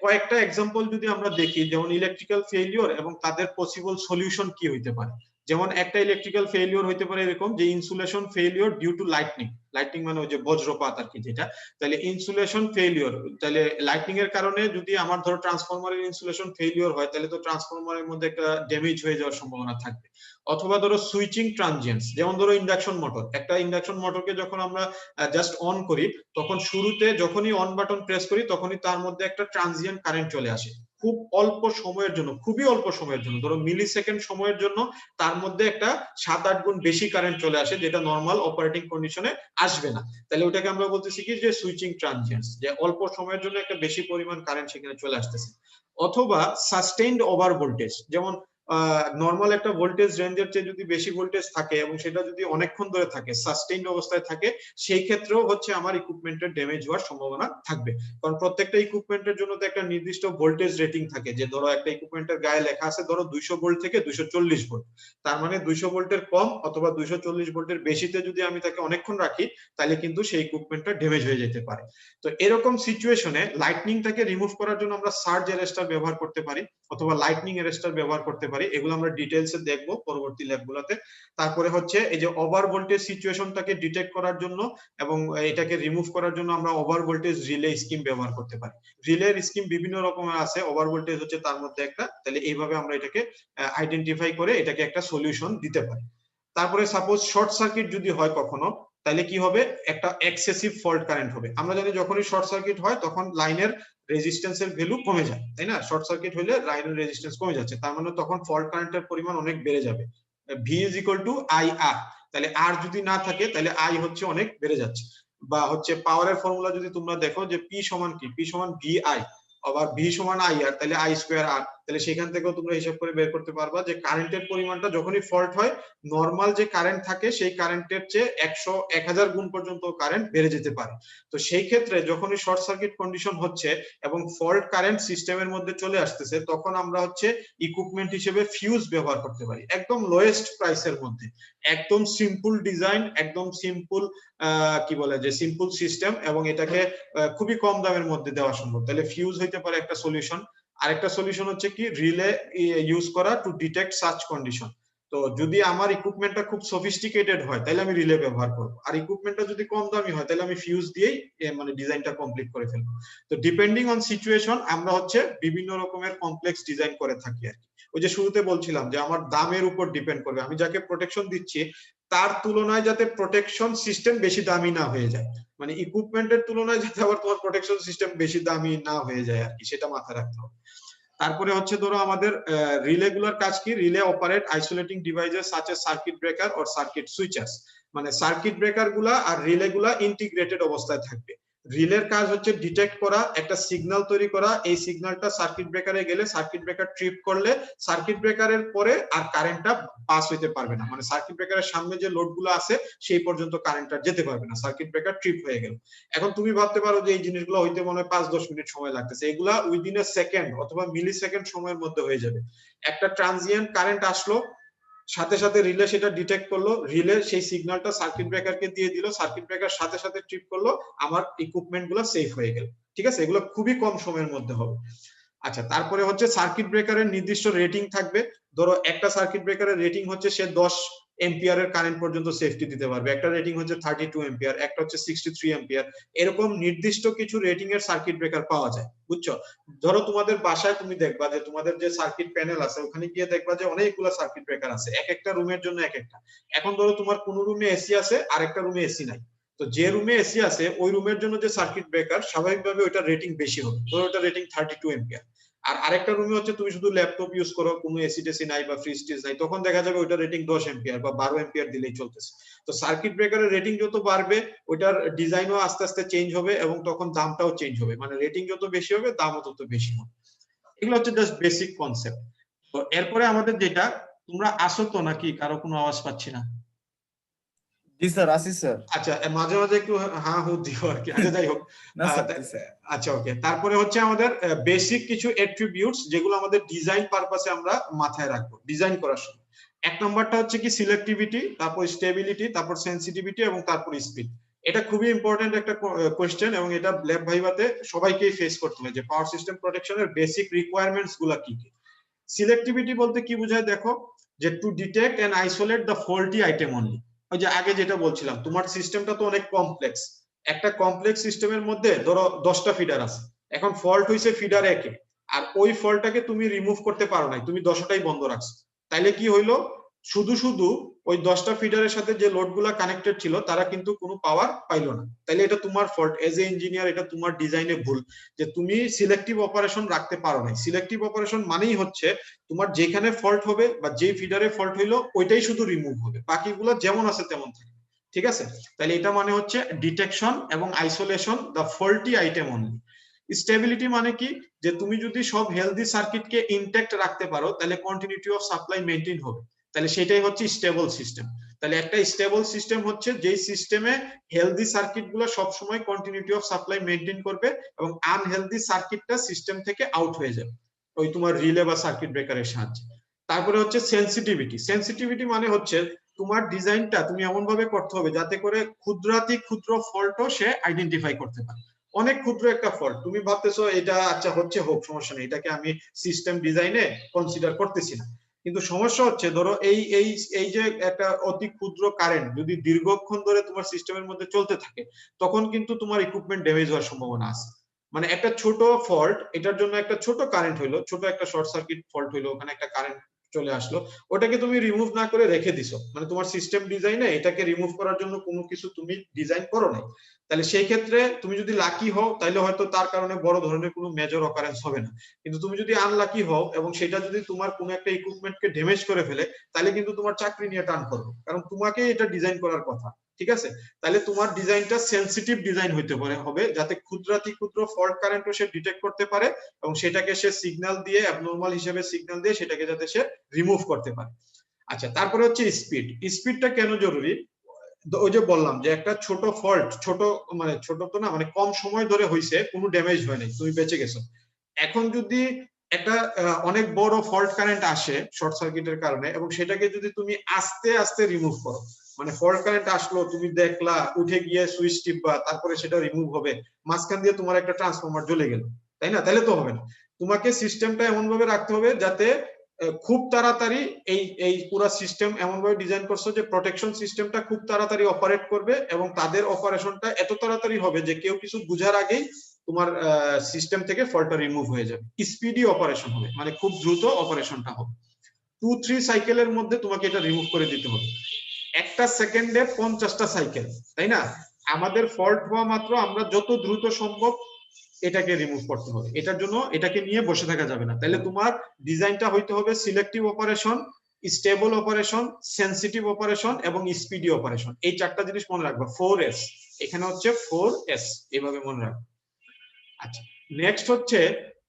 কয়েকটা এক্সাম্পল যদি আমরা দেখি, যেমন ইলেকট্রিক্যাল ফেইলিওর এবং তাদের পসিবল সলিউশন কি হইতে পারে। যেমন একটা ইলেকট্রিক্যাল ফেইলিওর হইতে পারে এরকম, যে insulation failure due to lightning. Lightning মানে ওই যে বজ্রপাত আর কি যেটা। তাহলে ইনসুলেশন ফেইলিওর, তাহলে লাইটনিং এর কারণে যদি আমার ধরো ট্রান্সফরমারের ইনসুলেশন ফেইলিওর হয়, তাহলে তো ট্রান্সফরমারের মধ্যে একটা ড্যামেজ হয়ে যাওয়ার সম্ভাবনা থাকবে। অথবা ধরো সুইচিং ট্রানজিয়েন্টস, যেমন ধরো ইন্ডাকশন মোটর, একটা ইন্ডাকশন মোটরকে যখন আমরা জাস্ট অন করি, তখন শুরুতে যখনই অন বাটন প্রেস করি তখনই তার মধ্যে একটা ট্রানজিয়েন্ট কারেন্ট চলে আসে, খুব অল্প সময়ের জন্য, খুবই অল্প সময়ের জন্য, ধরো মিলি সেকেন্ড সময়ের জন্য তার মধ্যে একটা 7-8 গুণ বেশি কারেন্ট চলে আসে, যেটা নর্মাল অপারেটিং কন্ডিশনে আসবে না। তাহলে ওটাকে আমরা বলতেছি কি, যে সুইচিং ট্রানজিয়েন্টস, যে অল্প সময়ের জন্য একটা বেশি পরিমাণ কারেন্ট সেখানে চলে আসতেছে। অথবা সাস্টেইনড ওভার ভোল্টেজ, যেমন নরমাল একটা ভোল্টেজ রেঞ্জের চেয়ে যদি বেশি ভোল্টেজ থাকে এবং সেটা যদি অনেকক্ষণ ধরে থাকে, সাস্টেইনড অবস্থায় থাকে, সেই ক্ষেত্রেও হচ্ছে আমার ইকুইপমেন্টের ড্যামেজ হওয়ার সম্ভাবনা থাকবে। কারণ প্রত্যেকটা ইকুইপমেন্টের জন্য তো একটা নির্দিষ্ট ভোল্টেজ রেটিং থাকে, যে ধরো একটা ইকুইপমেন্টের গায়ে লেখা আছে ধরো 200 ভোল্ট থেকে 240 ভোল্ট, তার মানে 200 ভোল্টের কম অথবা 240 ভোল্টের বেশিতে যদি আমি তাকে অনেকক্ষণ রাখি, তাহলে কিন্তু সেই ইকুইপমেন্টটা ড্যামেজ হয়ে যেতে পারে। তো এরকম সিচুয়েশনে লাইটনিংটাকে রিমুভ করার জন্য আমরা সার্জ অ্যারেস্টার ব্যবহার করতে পারি, অথবা লাইটনিং অ্যারেস্টার ব্যবহার করতে পারি, এগুলো আমরা ডিটেইলসে দেখবো পরবর্তী ল্যাবগুলোতে। তারপরে হচ্ছে এই যে ওভার ভোল্টেজ সিচুয়েশনটাকে ডিটেক্ট করার জন্য এবং এটাকে রিমুভ করার জন্য আমরা ওভার ভোল্টেজ রিলে স্কিম ব্যবহার করতে পারি। রিলের স্কিম বিভিন্ন রকমের আছে, ওভার ভোল্টেজ হচ্ছে তার মধ্যে একটা। তাহলে এইভাবে আমরা এটাকে আইডেন্টিফাই করে এটাকে একটা সলিউশন দিতে পারি। তারপরে সাপোজ শর্ট সার্কিট যদি হয় কখনো, তাহলে কি হবে, একটা এক্সেসিভ ফল্ট কারেন্ট হবে। আমরা জানি যখনই শর্ট সার্কিট হয় তখন লাইনের রেজিস্ট্যান্সের ভ্যালু কমে যায়, তাই না? শর্ট সার্কিট হলে লাইনের রেজিস্ট্যান্স কমে যাচ্ছে, তার মানে তখন ফল্ট কারেন্টের পরিমাণ অনেক বেড়ে যাবে। V is equal to I R, তাহলে আর যদি না থাকে তাহলে আই হচ্ছে অনেক বেড়ে যাচ্ছে। বা হচ্ছে পাওয়ারের ফর্মুলা যদি তোমরা দেখো যে পি সমান কি, পি সমান ভি আই, আবার ভি সমান আই আর, তাহলে আই স্কোয়ার আর, তাহলে সেখান থেকেও তোমরা হিসাব করে বের করতে পারবা যে কারেন্টের পরিমাণটা যখনই ফল্ট হয়, নর্মাল যে কারেন্ট থাকে সেই কারেন্টের চেয়ে 1000 গুণ পর্যন্ত কারেন্ট বেড়ে যেতে পারে। তো সেই ক্ষেত্রে যখনই শর্ট সার্কিট কন্ডিশন হচ্ছে এবং ফল্ট কারেন্ট সিস্টেমের মধ্যে চলে আসতেছে, তখন আমরা হচ্ছে ইকুইপমেন্ট হিসেবে ফিউজ ব্যবহার করতে পারি, একদম লোয়েস্ট প্রাইসের মধ্যে, একদম সিম্পল ডিজাইন, একদম সিম্পল কি বলে যে সিম্পল সিস্টেম, এবং এটাকে খুবই কম দামের মধ্যে দেওয়া সম্ভব। তাহলে ফিউজ হইতে পারে একটা সলিউশন। আরেকটা সলিউশন হচ্ছে কি, রিলে ইউজ করা টু ডিটেক্ট সার্চ কন্ডিশন। তো যদি আমার ইকুইপমেন্টটা খুব সফিস্টিকেটেড হয় তাহলে আমি রিলে ব্যবহার করব, আর ইকুইপমেন্টটা যদি কম দামি হয় তাহলে আমি ফিউজ দিয়েই মানে ডিজাইনটা কমপ্লিট করে ফেলবো। তো ডিপেন্ডিং অন সিচুয়েশন আমরা হচ্ছে বিভিন্ন রকমের কমপ্লেক্স ডিজাইন করে থাকি আর কি। ওই যে শুরুতে বলছিলাম যে আমার দামের উপর ডিপেন্ড করবে, আমি যাকে প্রোটেকশন দিচ্ছি তার তুলনায় যাতে প্রোটেকশন সিস্টেম বেশি দামি না হয়ে যায়, মানে ইকুইপমেন্টের তুলনায় যাতে আবার তোমার প্রোটেকশন সিস্টেম বেশি দামি না হয়ে যায় আর কি, সেটা মাথায় রাখতে হবে। তারপরে হচ্ছে ধরো আমাদের রিলেগুলার কাজ কি, relay operate isolating devices such as circuit breaker or circuit switchers, মানে সার্কিট ব্রেকার গুলা আর রিলে গুলা ইন্টিগ্রেটেড অবস্থায় থাকবে। রিলের কাজ হচ্ছে ডিটেক্ট করা, একটা সিগন্যাল তৈরি করা, এই সিগন্যালটা সার্কিট ব্রেকারে গেলে সার্কিট ব্রেকার ট্রিপ করলে সার্কিট ব্রেকারের পরে আর কারেন্টটা পাস হইতে পারবে না, মানে সার্কিট ব্রেকারের সামনে যে লোডগুলো আছে সেই পর্যন্ত কারেন্টটা যেতে পারবে না, সার্কিট ব্রেকার ট্রিপ হয়ে গেল। এখন তুমি ভাবতে পারো যে এই জিনিসগুলো হইতে মনে হয় 5-10 মিনিট সময় লাগতেছে, এগুলা উইদিন এ সেকেন্ড অথবা মিলি সেকেন্ড সময়ের মধ্যে হয়ে যাবে। একটা ট্রানজিয়েন্ট কারেন্ট আসলো, সাথে সাথে রিলে সেটা ডিটেক্ট করলো, রিলে সেই সিগন্যালটা সার্কিট ব্রেকারকে দিয়ে দিল, সার্কিট ব্রেকার সাথে সাথে ট্রিপ করলো, আমার ইকুইপমেন্ট গুলো সেফ হয়ে গেল। ঠিক আছে, এগুলো খুবই কম সময়ের মধ্যে হবে। আচ্ছা, তারপরে হচ্ছে সার্কিট ব্রেকারের নির্দিষ্ট রেটিং থাকবে। ধরো একটা সার্কিট ব্রেকারের রেটিং হচ্ছে সে 10 এম্পিয়ারের কারেন্ট পর্যন্ত সেফটি দিতে পারবে, একটা রেটিং হচ্ছে 32 এম্পিয়ার, একটা হচ্ছে 63 এম্পিয়ার, এরকম নির্দিষ্ট কিছু রেটিং এর সার্কিট ব্রেকার পাওয়া যায়, বুঝছো? ধরো তোমাদের বাসায় তুমি দেখবা যে তোমাদের যে সার্কিট প্যানেল আছে ওখানে গিয়ে দেখবা যে অনেকগুলো সার্কিট ব্রেকার আছে, এক একটা রুমের জন্য এক একটা। এখন ধরো তোমার কোন রুমে এসি আছে আর একটা রুমে এসি নাই, তো যে রুমে এসি আছে ওই রুমের জন্য যে সার্কিট ব্রেকার স্বাভাবিকভাবে ওইটা রেটিং বেশি হবে, ধরো ওটা রেটিং 32 এম্পিয়ার। আর আরেকটা রুমে হচ্ছে তুমি শুধু ল্যাপটপ ইউজ করো, কোনো এসি টেসি নাই বা ফ্রিজ টিজ নাই, তখন দেখা যাবে ওইটা রেটিং 10 এম্পিয়ার বা 12 এম্পিয়ার দিলেই চলতেছে। তো সার্কিট ব্রেকারের রেটিং যত বাড়বে ওইটার ডিজাইনও আস্তে আস্তে চেঞ্জ হবে এবং তখন দামটাও চেঞ্জ হবে, মানে রেটিং যত বেশি হবে দামও তত বেশি হবে। এগুলো হচ্ছে জাস্ট বেসিক কনসেপ্ট। তো এরপরে আমাদের যেটা, তোমরা আসো তো নাকি, কারো কোনো আওয়াজ পাচ্ছি না? জি স্যার, আসি স্যার। আচ্ছা, মাঝে মাঝে একটু হ্যাঁ হু দিও আর কি। আচ্ছা যাই হোক, না স্যার, জি স্যার। আচ্ছা ওকে। তারপরে হচ্ছে আমাদের বেসিক কিছু অ্যাট্রিবিউটস যেগুলো আমাদের ডিজাইন পারপাসে আমরা মাথায় রাখবো ডিজাইন করার সময়। এক নম্বরটা হচ্ছে কি সিলেক্টিভিটি, তারপর স্টেবিলিটি, তারপর সেনসিটিভিটি এবং তারপর স্পিড। এটা খুবই ইম্পর্টেন্ট একটা কোশ্চেন এবং এটা ল্যাব ভাইভাতে সবাইকেই ফেস করতে হয় যে পাওয়ার সিস্টেম প্রোটেকশনের বেসিক রিকোয়ারমেন্টস গুলা কি কি। সিলেক্টিভিটি বলতে কি বোঝায় দেখো, যে to detect and isolate the faulty item only. ওই যে আগে যেটা বলছিলাম, তোমার সিস্টেমটা তো অনেক কমপ্লেক্স, একটা কমপ্লেক্স সিস্টেমের মধ্যে ধরো 10টা ফিডার আছে, এখন ফল্ট হইছে ফিডার একে, আর ওই ফল্টটাকে তুমি রিমুভ করতে পারো নাই, তুমি 10টাই বন্ধ রাখছো, তাইলে কি হইলো, শুধু শুধু ওই 10টা ফিডারের সাথে যে লোডগুলা কানেক্টেড ছিল তারা কিন্তু কোনো পাওয়ার পাইলো না, তাইলে এটা তোমার ফল্ট এজ এ ইঞ্জিনিয়ার, এটা তোমার ডিজাইনে ভুল যে তুমি সিলেক্টিভ অপারেশন রাখতে পারো নাই। সিলেক্টিভ অপারেশন মানেই হচ্ছে তোমার যেখানে ফল্ট হবে বা যে ফিডারে ফল্ট হইলো ওইটাই শুধু রিমুভ হবে, বাকিগুলো যেমন আছে তেমন থাকবে। ঠিক আছে, তাহলে এটা মানে হচ্ছে ডিটেকশন এবং isolation the faulty item only. Stability মানে কি, যে তুমি যদি সব হেলদি সার্কিটকে ইনট্যাক্ট রাখতে পারো তাহলে কন্টিনিউটি অফ সাপ্লাই মেইনটেইন হবে, তাহলে সেটাই হচ্ছে স্টেবল সিস্টেম। তাহলে একটা স্টেবল সিস্টেম হচ্ছে যেই সিস্টেমে হেলদি সার্কিট গুলো সবসময় কন্টিনিউটি অফ সাপ্লাই মেইনটেইন করবে এবং আনহেলদি সার্কিটটা সিস্টেম থেকে আউট হয়ে যাবে ওই তোমার রিলে বা সার্কিট ব্রেকারের সাহায্যে। তারপরে হচ্ছে সেনসিটিভিটি। সেনসিটিভিটি মানে হচ্ছে তোমার ডিজাইনটা তুমি এমন ভাবে করতে হবে যাতে করে ক্ষুদ্রাতি ক্ষুদ্র ফল্টও সে আইডেন্টিফাই করতে পারে। অনেক ক্ষুদ্র একটা ফল্ট তুমি ভাবতেছো এটা আচ্ছা হচ্ছে হোক সমস্যা নেই, এটাকে আমি সিস্টেম ডিজাইনে কনসিডার করতেছি না, কিন্তু সমস্যা হচ্ছে ধরো এই এই এই যে একটা অতি ক্ষুদ্র কারেন্ট যদি দীর্ঘক্ষণ ধরে তোমার সিস্টেমের মধ্যে চলতে থাকে, তখন কিন্তু তোমার ইকুইপমেন্ট ড্যামেজ হওয়ার সম্ভাবনা আছে। মানে একটা ছোট ফল্ট, এটার জন্য একটা ছোট কারেন্ট হইলো, ছোট একটা শর্ট সার্কিট ফল্ট হইলো, ওখানে একটা কারেন্ট চলে আসলো, ওটাকে তুমি রিমুভ না করে রেখে দিছো, মানে তোমার সিস্টেম ডিজাইনে এটাকে রিমুভ করার জন্য কোনো কিছু তুমি ডিজাইন করো নাই, তাহলে সেই ক্ষেত্রে তুমি যদি লাকি হও তাহলে হয়তো তার কারণে বড় ধরনের কোনো মেজর অকারেন্স হবে না। কিন্তু তুমি যদি আনলাকি হও এবং সেটা যদি তোমার কোনো একটা ইকুইপমেন্টকে ড্যামেজ করে ফেলে, তাহলে কিন্তু তোমার চাকরি নিয়ে টান করবে, কারণ তোমাকে এটা ডিজাইন করার কথা। ঠিক আছে, তাহলে তোমার ডিজাইনটা সেনসিটিভ ডিজাইন হইতে পারে, হবে যাতে ক্ষুদ্রাতি ক্ষুদ্র ফল্ট কারেন্টও সে ডিটেক্ট করতে পারে এবং সেটাকে সে সিগন্যাল দিয়ে, অ্যাবনরমাল হিসেবে সিগন্যাল দিয়ে সেটাকে যাতে সে রিমুভ করতে পারে। আচ্ছা, তারপরে হচ্ছে স্পিড। স্পিডটা কেন জরুরি? ওই যে বললাম যে একটা ছোট ফল্ট, ছোট মানে ছোট তো না, মানে কম সময় ধরে হইছে, কোনো ড্যামেজ হয় নাই, তুমি বেঁচে গেছো। এখন যদি একটা অনেক বড় ফল্ট কারেন্ট আসে শর্ট সার্কিটের কারণে এবং সেটাকে যদি তুমি আস্তে আস্তে রিমুভ করো, মানে ফল্ট কারেন্ট আসলো, তুমি দেখলা, উঠে গিয়ে সুইচ টিপবা, তারপরে সেটা রিমুভ হবে, মাঝখান দিয়ে তোমার একটা ট্রান্সফরমার জ্বলে গেল, তাই না? তাহলে তো হবে না। তোমাকে সিস্টেমটা এমন ভাবে রাখতে হবে যাতে খুব তাড়াতাড়ি এই এই পুরো সিস্টেম এমন ভাবে ডিজাইন করছো যে প্রোটেকশন সিস্টেমটা খুব তাড়াতাড়ি অপারেট করবে এবং তাদের অপারেশনটা এত তাড়াতাড়ি হবে যে কেউ কিছু বুঝার আগেই তোমার সিস্টেম থেকে ফল্টটা রিমুভ হয়ে যাবে। স্পিডি অপারেশন হবে, মানে খুব দ্রুত অপারেশনটা হবে। 2-3 সাইকেলের মধ্যে তোমাকে এটা রিমুভ করে দিতে হবে। একটা সেকেন্ডে 50টা সাইকেল, তাই না? আমাদের ফল্ট হওয়া মাত্র আমরা যত দ্রুত সম্ভব এটাকে রিমুভ করতে হবে। এটার জন্য এটাকে নিয়ে বসে থাকা যাবে না। তাহলে তোমার ডিজাইনটা হইতে হবে selective operation, stable operation, sensitive operation এবং স্পিডি অপারেশন। এই চারটা জিনিস মনে রাখবা, 4S। এখানে হচ্ছে 4S, এইভাবে মনে রাখবা। আচ্ছা, নেক্সট হচ্ছে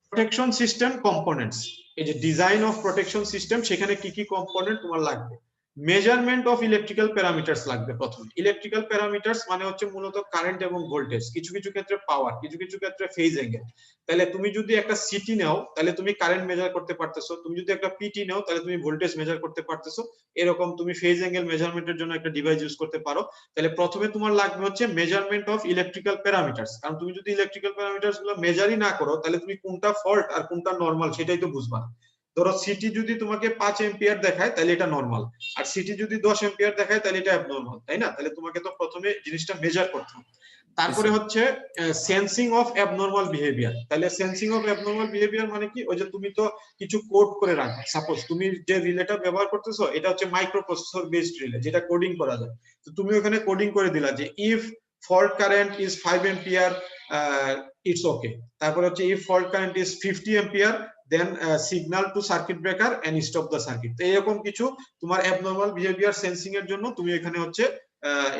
প্রোটেকশন সিস্টেম কম্পোনেন্টস। এই যে ডিজাইন অফ প্রোটেকশন সিস্টেম, সেখানে কি কি কম্পোনেন্ট তোমার লাগবে? মেজারমেন্ট অফ ইলেকট্রিক্যাল প্যারামিটারস লাগবে প্রথমে। ইলেকট্রিক্যাল প্যারামিটারস মানে হচ্ছে মূলত কারেন্ট এবং ভোল্টেজ, কিছু কিছু ক্ষেত্রে পাওয়ার, কিছু কিছু ক্ষেত্রে ফেজ অ্যাঙ্গেল। তাহলে তুমি যদি একটা সিটি নাও তাহলে তুমি কারেন্ট মেজার করতে পারতেছো, তুমি যদি একটা পিটি নাও তাহলে তুমি ভোল্টেজ মেজার করতে পারতেছো। এরকম তুমি ফেজ অ্যাঙ্গেল মেজারমেন্টের জন্য একটা ডিভাইস ইউজ করতে পারো। তাহলে প্রথমে তোমার লাগবে হচ্ছে মেজারমেন্ট অফ ইলেকট্রিক্যাল প্যারামিটারস, কারণ তুমি যদি ইলেকট্রিক্যাল প্যারামিটারস গুলো মেজারই না করো তাহলে তুমি কোনটা ফল্ট আর কোনটা নরমাল সেটাই তো বুঝবা না। ধরো সিটি যদি তোমাকে 5 এম্পিয়ার দেখায় তাহলে এটা নরমাল, আর সিটি যদি 10 এম্পিয়ার দেখায় তাহলে এটা অ্যাবনরমাল, তাই না? তাহলে তোমাকে তো প্রথমে জিনিসটা মেজার করতে হবে। তারপরে হচ্ছে সেন্সিং অফ অ্যাবনরমাল বিহেভিয়ার। তাহলে সেন্সিং অফ অ্যাবনরমাল বিহেভিয়ার মানে কি? ওই যে তুমি তো কিছু কোড করে রাখো, সাপোজ তুমি যে রিলেটা ব্যবহার করতেছো এটা হচ্ছে মাইক্রো প্রসেসর বেসড রিলে, যেটা কোডিং করা যায়। তো তুমি ওখানে কোডিং করে দিলা যে if fault current is 5 ampere it's okay, তারপরে হচ্ছে if fault current is 50 ampere then signal to circuit breaker and stop the circuit. তো এরকম কিছু তোমার অ্যাবনরমাল বিহেভিয়ার সেন্সিং এর জন্য তুমি এখানে হচ্ছে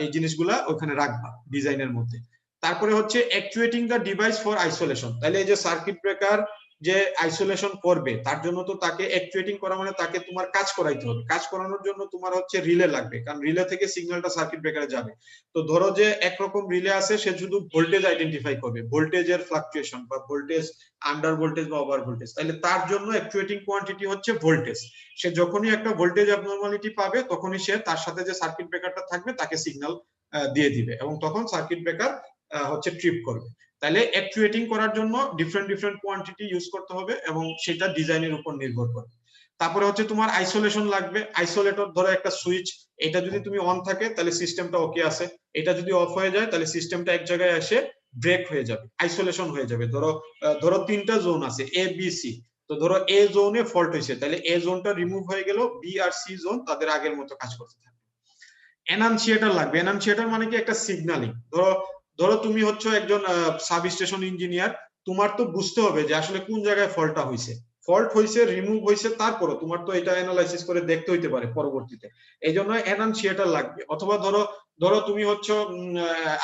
এই জিনিসগুলা ওখানে রাখবা ডিজাইনের মধ্যে। তারপরে হচ্ছে actuating the device for isolation. তাহলে এই যে সার্কিট ব্রেকার যে আইসোলেশন করবে তার জন্য তো তাকে অ্যাকচুয়েটিং করা মানে তাকে তোমার কাজ করাইতে হবে। কাজ করানোর জন্য তোমার হচ্ছে রিলে লাগবে, কারণ রিলে থেকে সিগন্যালটা সার্কিট ব্রেকারে যাবে। তো ধরো যে একরকম রিলে আছে, সে শুধু ভোল্টেজ আইডেন্টিফাই করবে, ভোল্টেজের ফ্লাকচুয়েশন বা ভোল্টেজ আন্ডার ভোল্টেজ বা ওভার ভোল্টেজ। তাহলে তার জন্য অ্যাকচুয়েটিং কোয়ান্টিটি হচ্ছে ভোল্টেজ। সে যখনই একটা ভোল্টেজ অ্যাবনরমালিটি পাবে তখনই সে তার সাথে যে সার্কিট ব্রেকারটা থাকবে তাকে সিগন্যাল দিয়ে দিবে এবং তখন সার্কিট ব্রেকার হচ্ছে ট্রিপ করবে। তাহলে অ্যাকচুয়েটিং করার জন্য ডিফারেন্ট ডিফারেন্ট কোয়ান্টিটি ইউজ করতে হবে এবং সেটা ডিজাইনের উপর নির্ভর করে। তারপরে হচ্ছে তোমার আইসোলেশন লাগবে। আইসোলেটর, ধরো একটা সুইচ, এটা যদি তুমি অন থাকে তাহলে সিস্টেমটা ওকে আছে, এটা যদি অফ হয়ে যায় তাহলে সিস্টেমটা এক জায়গায় এসে ব্রেক হয়ে যাবে, আইসোলেশন হয়ে যাবে। ধরো 3টা জোন আছে এ বি সি, তো ধরো এ জোনে ফল্ট হয়েছে তাহলে এ জোনটা রিমুভ হয়ে গেল, বি আর সি জোন তাদের আগের মতো কাজ করতে থাকবে। এনানসিয়েটর লাগবে। এনানসিয়েটর মানে কি? একটা সিগন্যালিং। ধরো ধরো তুমি হচ্ছে একজন সাব স্টেশন ইঞ্জিনিয়ার, তোমার তো বুঝতে হবে যে আসলে কোন জায়গায় ফল্টটা হয়েছে, ফল্ট হয়েছে, রিমুভ হয়েছে, তারপরে তোমার তো এটা অ্যানালাইসিস করে দেখতে হইতে পারে পরবর্তীতে, এই জন্য এনানসিয়েটর লাগবে। অথবা ধরো ধরো তুমি হচ্ছে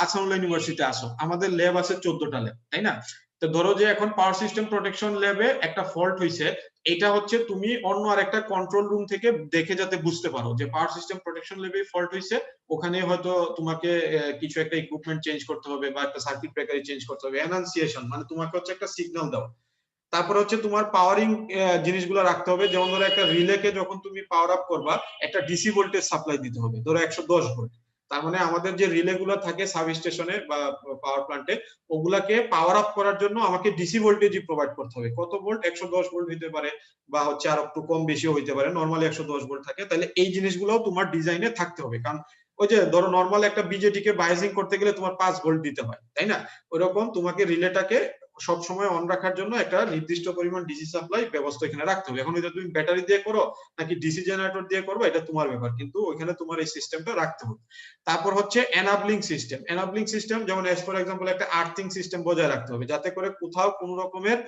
আসানুল্লাহ ইউনিভার্সিটিতে আসো, আমাদের ল্যাব আছে 14টা ল্যাব, তাই না? তো ধরো যে এখন পাওয়ার সিস্টেম প্রোটেকশন ল্যাবে একটা ফল্ট হয়েছে, এটা হচ্ছে তুমি অন্য আরেকটা কন্ট্রোল রুম থেকে দেখে যাতে বুঝতে পারো যে পাওয়ার সিস্টেম প্রোটেকশন ল্যাবে ফল্ট হয়েছে, ওখানে হয়তো তোমাকে কিছু একটা ইকুইপমেন্ট চেঞ্জ করতে হবে বা একটা সার্কিট ব্রেকার চেঞ্জ করতে হবে। এনানসিয়েশন মানে তোমাকে হচ্ছে একটা সিগন্যাল দাও। তারপর হচ্ছে তোমার পাওয়ারিং জিনিসগুলো রাখতে হবে, যেমন ধরো একটা রিলেকে যখন তুমি পাওয়ার আপ করবা একটা ডিসি ভোল্টেজ সাপ্লাই দিতে হবে, ধরো 110 ভোল্ট। তার মানে আমাদের যে রিলে গুলো থাকে সাব স্টেশনে বা পাওয়ার প্ল্যান্টে, ওগুলাকে পাওয়ার আপ করার জন্য আমাকে ডিসি ভোল্টেজই প্রোভাইড করতে হবে। কত ভোল্ট? 110 ভোল্ট হইতে পারে, বা হচ্ছে আর একটু কম বেশিও হইতে পারে, নরমালি 110 ভোল্ট থাকে। তাহলে এই জিনিসগুলোও তোমার ডিজাইনে থাকতে হবে, কারণ ওই যে ধরো নরমাল একটা বিজেটি কে বাইজিং করতে গেলে তোমার 5 ভোল্ট দিতে হয়, তাই না? ওইরকম তোমাকে রিলেটাকে সব সময় অন রাখার জন্য একটা নির্দিষ্ট পরিমাণ ডিসি সাপ্লাই ব্যবস্থা এখানে রাখতে হবে। এখন এটা তুমি ব্যাটারি দিয়ে করো নাকি ডিসি জেনারেটর দিয়ে করবে, এটা তোমার ব্যাপার, কিন্তু ওইখানে তোমার এই সিস্টেমটা রাখতে হবে। তারপর হচ্ছে এনাবলিং সিস্টেম। এনাবলিং সিস্টেম যেমন এজ ফর এক্সাম্পল একটা আর্থিং সিস্টেম বজায় রাখতে হবে, যাতে করে কোথাও কোনো রকমের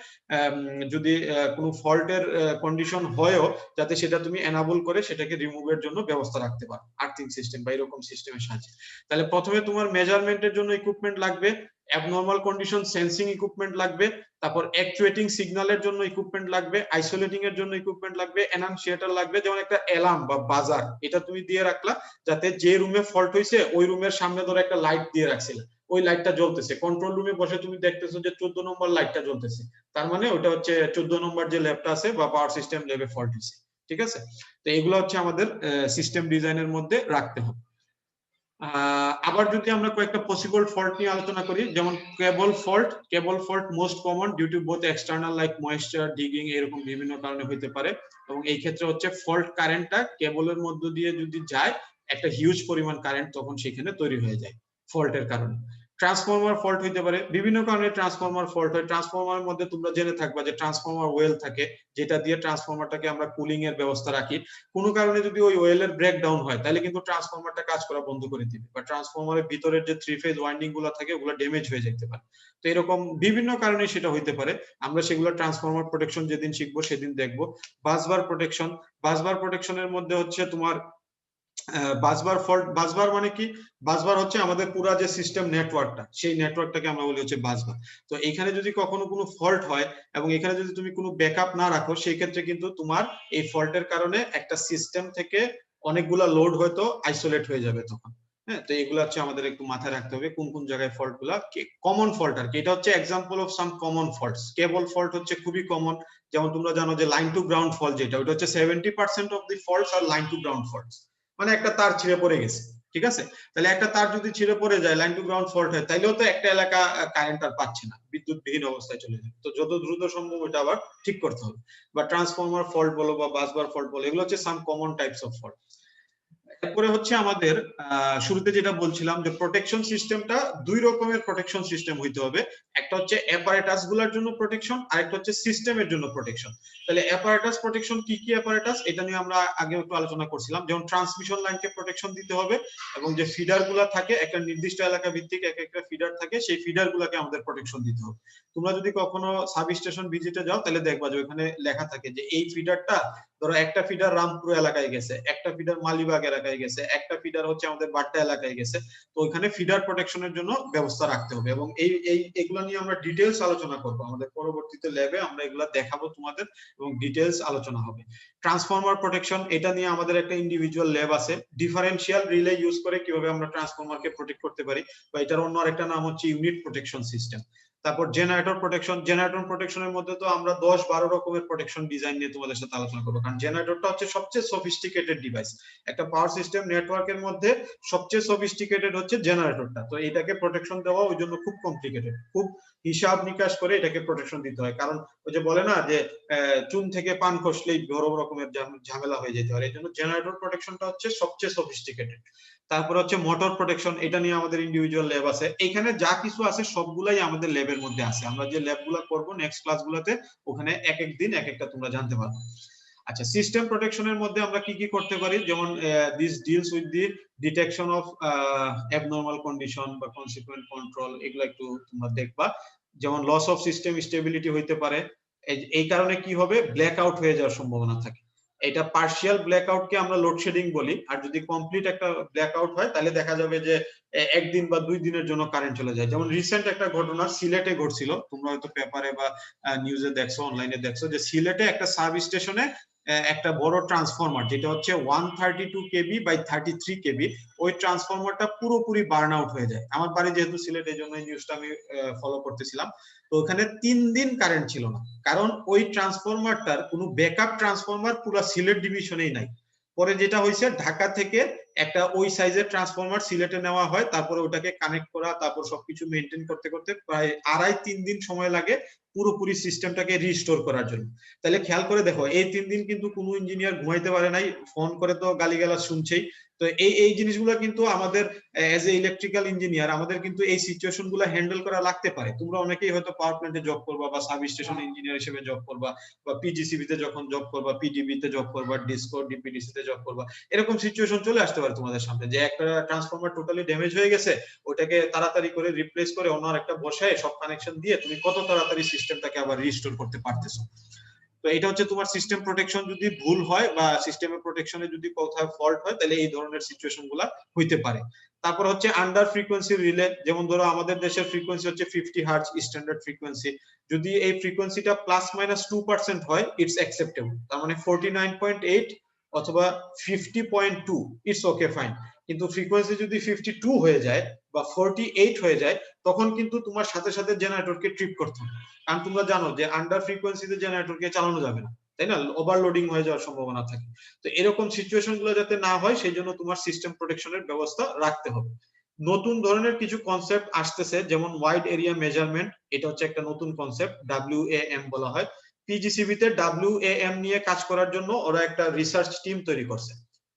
যদি কোনো ফল্টের কন্ডিশন হয়ও, যাতে সেটা তুমি এনাবল করে সেটাকে রিমুভের জন্য ব্যবস্থা রাখতে পারো আর্থিং সিস্টেম বা এরকম সিস্টেমের সাহায্যে। তাহলে প্রথমে তোমার মেজারমেন্টের জন্য ইকুইপমেন্ট লাগবে, অ্যাবনর্মাল কন্ডিশন সেন্সিং ইকুইপমেন্ট লাগবে, তারপর অ্যাকচুয়েটিং সিগন্যালের জন্য ইকুইপমেন্ট লাগবে, আইসোলেটিং এর জন্য ইকুইপমেন্ট লাগবে, এনানসিয়েটর লাগবে, যেমন একটা অ্যালার্ম বা বাজার, এটা তুমি দিয়ে রাখলা যাতে যে রুমে ফল্ট হইছে ওই রুমের সামনে ধরে একটা লাইট দিয়ে রাখছিলে, ওই লাইটটা জ্বলতেছে, কন্ট্রোল রুমে বসে তুমি দেখতেছো যে 14 নম্বর লাইটটা জ্বলতেছে, তার মানে ওটা হচ্ছে 14 নম্বর যে ল্যাবটা আছে বা পাওয়ার সিস্টেম ল্যাবে ফল্ট হইছে। ঠিক আছে? তো এগুলো হচ্ছে আমাদের সিস্টেম ডিজাইনের মধ্যে রাখতে হবে। আবার যদি আমরা কয়েকটা পসিবল ফল্ট নিয়ে আলোচনা করি, যেমন cable fault most common due to both external like moisture, digging, এরকম বিভিন্ন কারণে হতে পারে। এবং এই ক্ষেত্রে হচ্ছে ফল্ট কারেন্টটা কেবলের মধ্য দিয়ে যদি যায় একটা হিউজ পরিমাণ কারেন্ট তখন সেখানে তৈরি হয়ে যায় ফল্টের কারণে। ট্রান্সফরমার ফল্ট হইতে পারে, বিভিন্ন কারণে ট্রান্সফরমার ফল্ট হয়। ট্রান্সফরমারের মধ্যে তোমরা জেনে থাকবা যে ট্রান্সফরমার ওয়েল থাকে, যেটা দিয়ে ট্রান্সফরমারটাকে আমরা কুলিং এর ব্যবস্থা রাখি। কোনো কারণে যদি ওই ওয়েলের ব্রেকডাউন হয় তাহলে কিন্তু ট্রান্সফরমারটা কাজ করা বন্ধ করে দিবে, বা ট্রান্সফরমারের ভিতরের যে 3 ফেজ ওয়াইন্ডিং গুলো থাকে ওগুলো ড্যামেজ হয়ে যেতে পারে। তো এরকম বিভিন্ন কারণে সেটা হইতে পারে। আমরা সেগুলো ট্রান্সফরমার প্রোটেকশন যেদিন শিখবো সেদিন দেখবো। বাসবার প্রোটেকশনের মধ্যে হচ্ছে তোমার বাসবার ফল্ট। বাসবার মানে কি? বাসবার হচ্ছে আমাদের পুরা যে সিস্টেম নেটওয়ার্কটা, সেই নেটওয়ার্কটাকে আমরা বলি হচ্ছে বাসবার। তো এখানে যদি কখনো কোনো ফল্ট হয় এবং এখানে যদি তুমি কোনো ব্যাকআপ না রাখো, সেই ক্ষেত্রে কিন্তু তোমার এই ফল্টের কারণে একটা সিস্টেম থেকে অনেকগুলা লোড হয়তো আইসোলেট হয়ে যাবে তখন। হ্যাঁ, তো এগুলো হচ্ছে আমাদের একটু মাথায় রাখতে হবে কোন কোন জায়গায় ফল্ট গুলা কমন ফল্ট আর কি। এটা হচ্ছে example of some common faults. Cable fault হচ্ছে খুবই কমন। যেমন তোমরা জানো যে লাইন টু গ্রাউন্ড ফল্ট, যেটা ওটা হচ্ছে 70% of the faults are line to ground faults. মানে একটা তার ছিঁড়ে পড়ে গেছে, ঠিক আছে? তাহলে একটা তার যদি ছিঁড়ে পড়ে যায়, লাইন টু গ্রাউন্ড ফল্ট হয়, তাইলেও তো একটা এলাকা কারেন্ট আর পাচ্ছে না, বিদ্যুৎবিহীন অবস্থায় চলে যায়। তো যত দ্রুত সম্ভব এটা আবার ঠিক করতে হবে। বা ট্রান্সফরমার ফল্ট বলো বা বাসবার ফল্ট বলো, এগুলো হচ্ছে সাম কমন টাইপস অফ ফল্ট। এরপরে হচ্ছে আমাদের শুরুতে যেটা বলছিলাম যে প্রোটেকশন সিস্টেমটা দুই রকমের প্রোটেকশন সিস্টেম হইতে হবে। একটা হচ্ছে অ্যাপারেটাস গুলোর জন্য প্রোটেকশন, আর একটা হচ্ছে সিস্টেমের জন্য প্রোটেকশন। তাহলে অ্যাপারেটাস প্রোটেকশন কি কি অ্যাপারেটাস, এটা নিয়ে আমরা আগে একটু আলোচনা করছিলাম। যেমন ট্রান্সমিশন লাইনকে প্রোটেকশন দিতে হবে, এবং যে ফিডার গুলা থাকে একটা নির্দিষ্ট এলাকা ভিত্তিক এক একটা ফিডার থাকে, সেই ফিডার গুলাকে আমাদের প্রোটেকশন দিতে হবে। তোমরা যদি কখনো সাব স্টেশন ভিজিটে যাও তাহলে দেখবা যে ওখানে লেখা থাকে যে এই ফিডারটা, ধরো একটা ফিডার রামপুর এলাকায় গেছে, একটা ফিডার মালিবাগ এলাকায় গেছে, একটা ফিডার হচ্ছে আমাদের বাড্ডা এলাকায় গেছে। তো ওইখানে ফিডার প্রোটেকশনের জন্য ব্যবস্থা রাখতে হবে, এবং এগুলো নিয়ে আমরা ডিটেইলস আলোচনা করব আমাদের পরবর্তীতে ল্যাবে, আমরা এগুলো দেখাবো তোমাদের এবং ডিটেইলস আলোচনা হবে। ট্রান্সফরমার প্রোটেকশন, এটা নিয়ে আমাদের একটা ইন্ডিভিজুয়াল ল্যাব আছে। ডিফারেন্সিয়াল রিলে ইউজ করে কিভাবে আমরা ট্রান্সফরমারকে প্রোটেক্ট করতে পারি, বা এটার অন্য আরেকটা নাম হচ্ছে ইউনিট প্রোটেকশন সিস্টেম। তারপর জেনারেটর প্রোটেকশন। জেনারেটর প্রোটেকশনের মধ্যে তো আমরা 10-12 রকমের প্রোটেকশন ডিজাইন নিয়ে তোমাদের সাথে আলোচনা করবো, কারণ জেনারেটরটা হচ্ছে সবচেয়ে সফিস্টিকেটেড ডিভাইস। একটা পাওয়ার সিস্টেম নেটওয়ার্কের মধ্যে সবচেয়ে সফিস্টিকেটেড হচ্ছে জেনারেটরটা। তো এটাকে প্রোটেকশন দেওয়া ওই জন্য খুব কমপ্লিকেটেড, খুব হিসাব নিকাশ করে এটাকে প্রোটেকশন দিতে হয়। কারণ ওই যে বলে না যে চুন থেকে পান খসলেই বড় রকমের ঝামেলা হয়ে যেতে পারে, এই জন্য জেনারেটর প্রোটেকশনটা হচ্ছে সবচেয়ে সফিস্টিকেটেড। তারপর হচ্ছে মোটর প্রোটেকশন, এটা নিয়ে আমাদের ইন্ডিভিজুয়াল ল্যাব আছে। এখানে যা কিছু আছে সবগুলাই আমাদের ল্যাবের মধ্যে আছে। আমরা যে ল্যাবগুলো করব নেক্সট ক্লাসগুলোতে, ওখানে এক এক দিন এক একটা তোমরা জানতে পারবে। আচ্ছা, সিস্টেম প্রোটেকশনের মধ্যে আমরা কি কি করতে পারি, যেমন this deals with the detection of abnormal condition বা কনসিকুয়েন্ট কন্ট্রোল, এগুলো একটু তোমরা দেখবা। যেমন লস অফ সিস্টেম স্টেবিলিটি হইতে পারে, এই কারণে কি হবে, ব্ল্যাক আউট হয়ে যাওয়ার সম্ভাবনা থাকে। এটা পার্শিয়াল ব্ল্যাকআউট কে আমরা লোডশেডিং বলি, আর যদি কমপ্লিট একটা ব্ল্যাকআউট হয় তাহলে দেখা যাবে যে একদিন বা 2 দিনের জন্য কারেন্ট চলে যায়। যেমন রিসেন্ট একটা ঘটনা সিলেটে ঘটছিল, তোমরা হয়তো পেপারে বা নিউজে দেখছো, অনলাইনে দেখছো, যে সিলেটে একটা সাব স্টেশনে একটা বড় ট্রান্সফরমার, যেটা হচ্ছে 132 কেবি বাই 33 কেবি, ওই ট্রান্সফরমারটা পুরোপুরি বার্ন আউট হয়ে যায়। আমার বাড়ি যেহেতু সিলেট, এই জন্য এই নিউজটা আমি ফলো করতেছিলাম। তো ওখানে 3 দিন কারেন্ট ছিল না, কারণ ওই ট্রান্সফরমারটার কোনো ব্যাকআপ ট্রান্সফরমার পুরো সিলেট ডিভিশনেই নাই। পরে যেটা হয়েছে ঢাকা থেকে একটা ওই সাইজের ট্রান্সফরমার সিলেটে নেওয়া হয়, তারপরে ওটাকে কানেক্ট করা, তারপর সবকিছু মেনটেন করতে করতে প্রায় 2.5-3 দিন সময় লাগে পুরোপুরি সিস্টেমটাকে রিস্টোর করার জন্য। তাহলে খেয়াল করে দেখো, এই 3 দিন কিন্তু কোনো ইঞ্জিনিয়ার ঘুমাইতে পারে নাই, ফোন করে তো গালিগালাজ শুনছেই। তো এই জিনিসগুলো কিন্তু আমাদের এজ এ ইলেকট্রিক্যাল ইঞ্জিনিয়ার আমাদের কিন্তু এই সিচুয়েশন গুলো হ্যান্ডেল করা লাগতে পারে। তোমরা অনেকেই হয়তো পাওয়ার প্ল্যান্টে জব করবা, বা সাব স্টেশন ইঞ্জিনিয়ার হিসেবে জব করবা, বা পিজিসিবি তে যখন জব করবা, পিডিবি তে জব করবা, ডিসকো ডিপিডিসি তে জব করবা, এরকম সিচুয়েশন চলে আসতে পারে তোমাদের সামনে যে একটা ট্রান্সফরমার টোটালি ড্যামেজ হয়ে গেছে, ওটাকে তাড়াতাড়ি করে রিপ্লেস করে অন্য আরেকটা বসায় সব কানেকশন দিয়ে তুমি কত তাড়াতাড়ি সিস্টেমটাকে আবার রিস্টোর করতে পারতেছো। তো এটা হচ্ছে তোমার সিস্টেম প্রোটেকশন যদি ভুল হয় বা সিস্টেমের প্রোটেকশনে যদি কোথাও ফল্ট হয়, তাহলে এই ধরনের সিচুয়েশন গুলা হইতে পারে। তারপর হচ্ছে আন্ডার ফ্রিকোয়েন্সি রিলে, যেমন ধরো আমাদের দেশের ফ্রিকোয়েন্সি হচ্ছে 50 হার্টজ স্ট্যান্ডার্ড ফ্রিকোয়েন্সি, যদি এই ফ্রিকোয়েন্সিটা +-2% হয় ইটস অ্যাকসেপ্টেবল, তার মানে 49.8 অথবা 50.2 ইটস ওকে ফাইন। কিন্তু ফ্রিকোয়েন্সি যদি 52 হয়ে যায় বা 48 হয়ে যায়, তখন কিন্তু তোমার সাথে সাথে জেনারেটরকে ট্রিপ করতে হবে, কারণ তোমরা জানো যে আন্ডার ফ্রিকোয়েন্সিতে জেনারেটরকে চালানো যাবে না, তাই না? ওভারলোডিং হয়ে যাওয়ার সম্ভাবনা থাকে। তো এরকম সিচুয়েশন গুলো যাতে না হয় সেই জন্য তোমার সিস্টেম প্রোটেকশনের ব্যবস্থা রাখতে হবে। নতুন ধরনের কিছু কনসেপ্ট আসতেছে, যেমন ওয়াইড এরিয়া মেজারমেন্ট, এটা হচ্ছে একটা নতুন কনসেপ্ট, WAM বলা হয়। পিজিসিবি তে WAM নিয়ে কাজ করার জন্য ওরা একটা রিসার্চ টিম তৈরি করছে।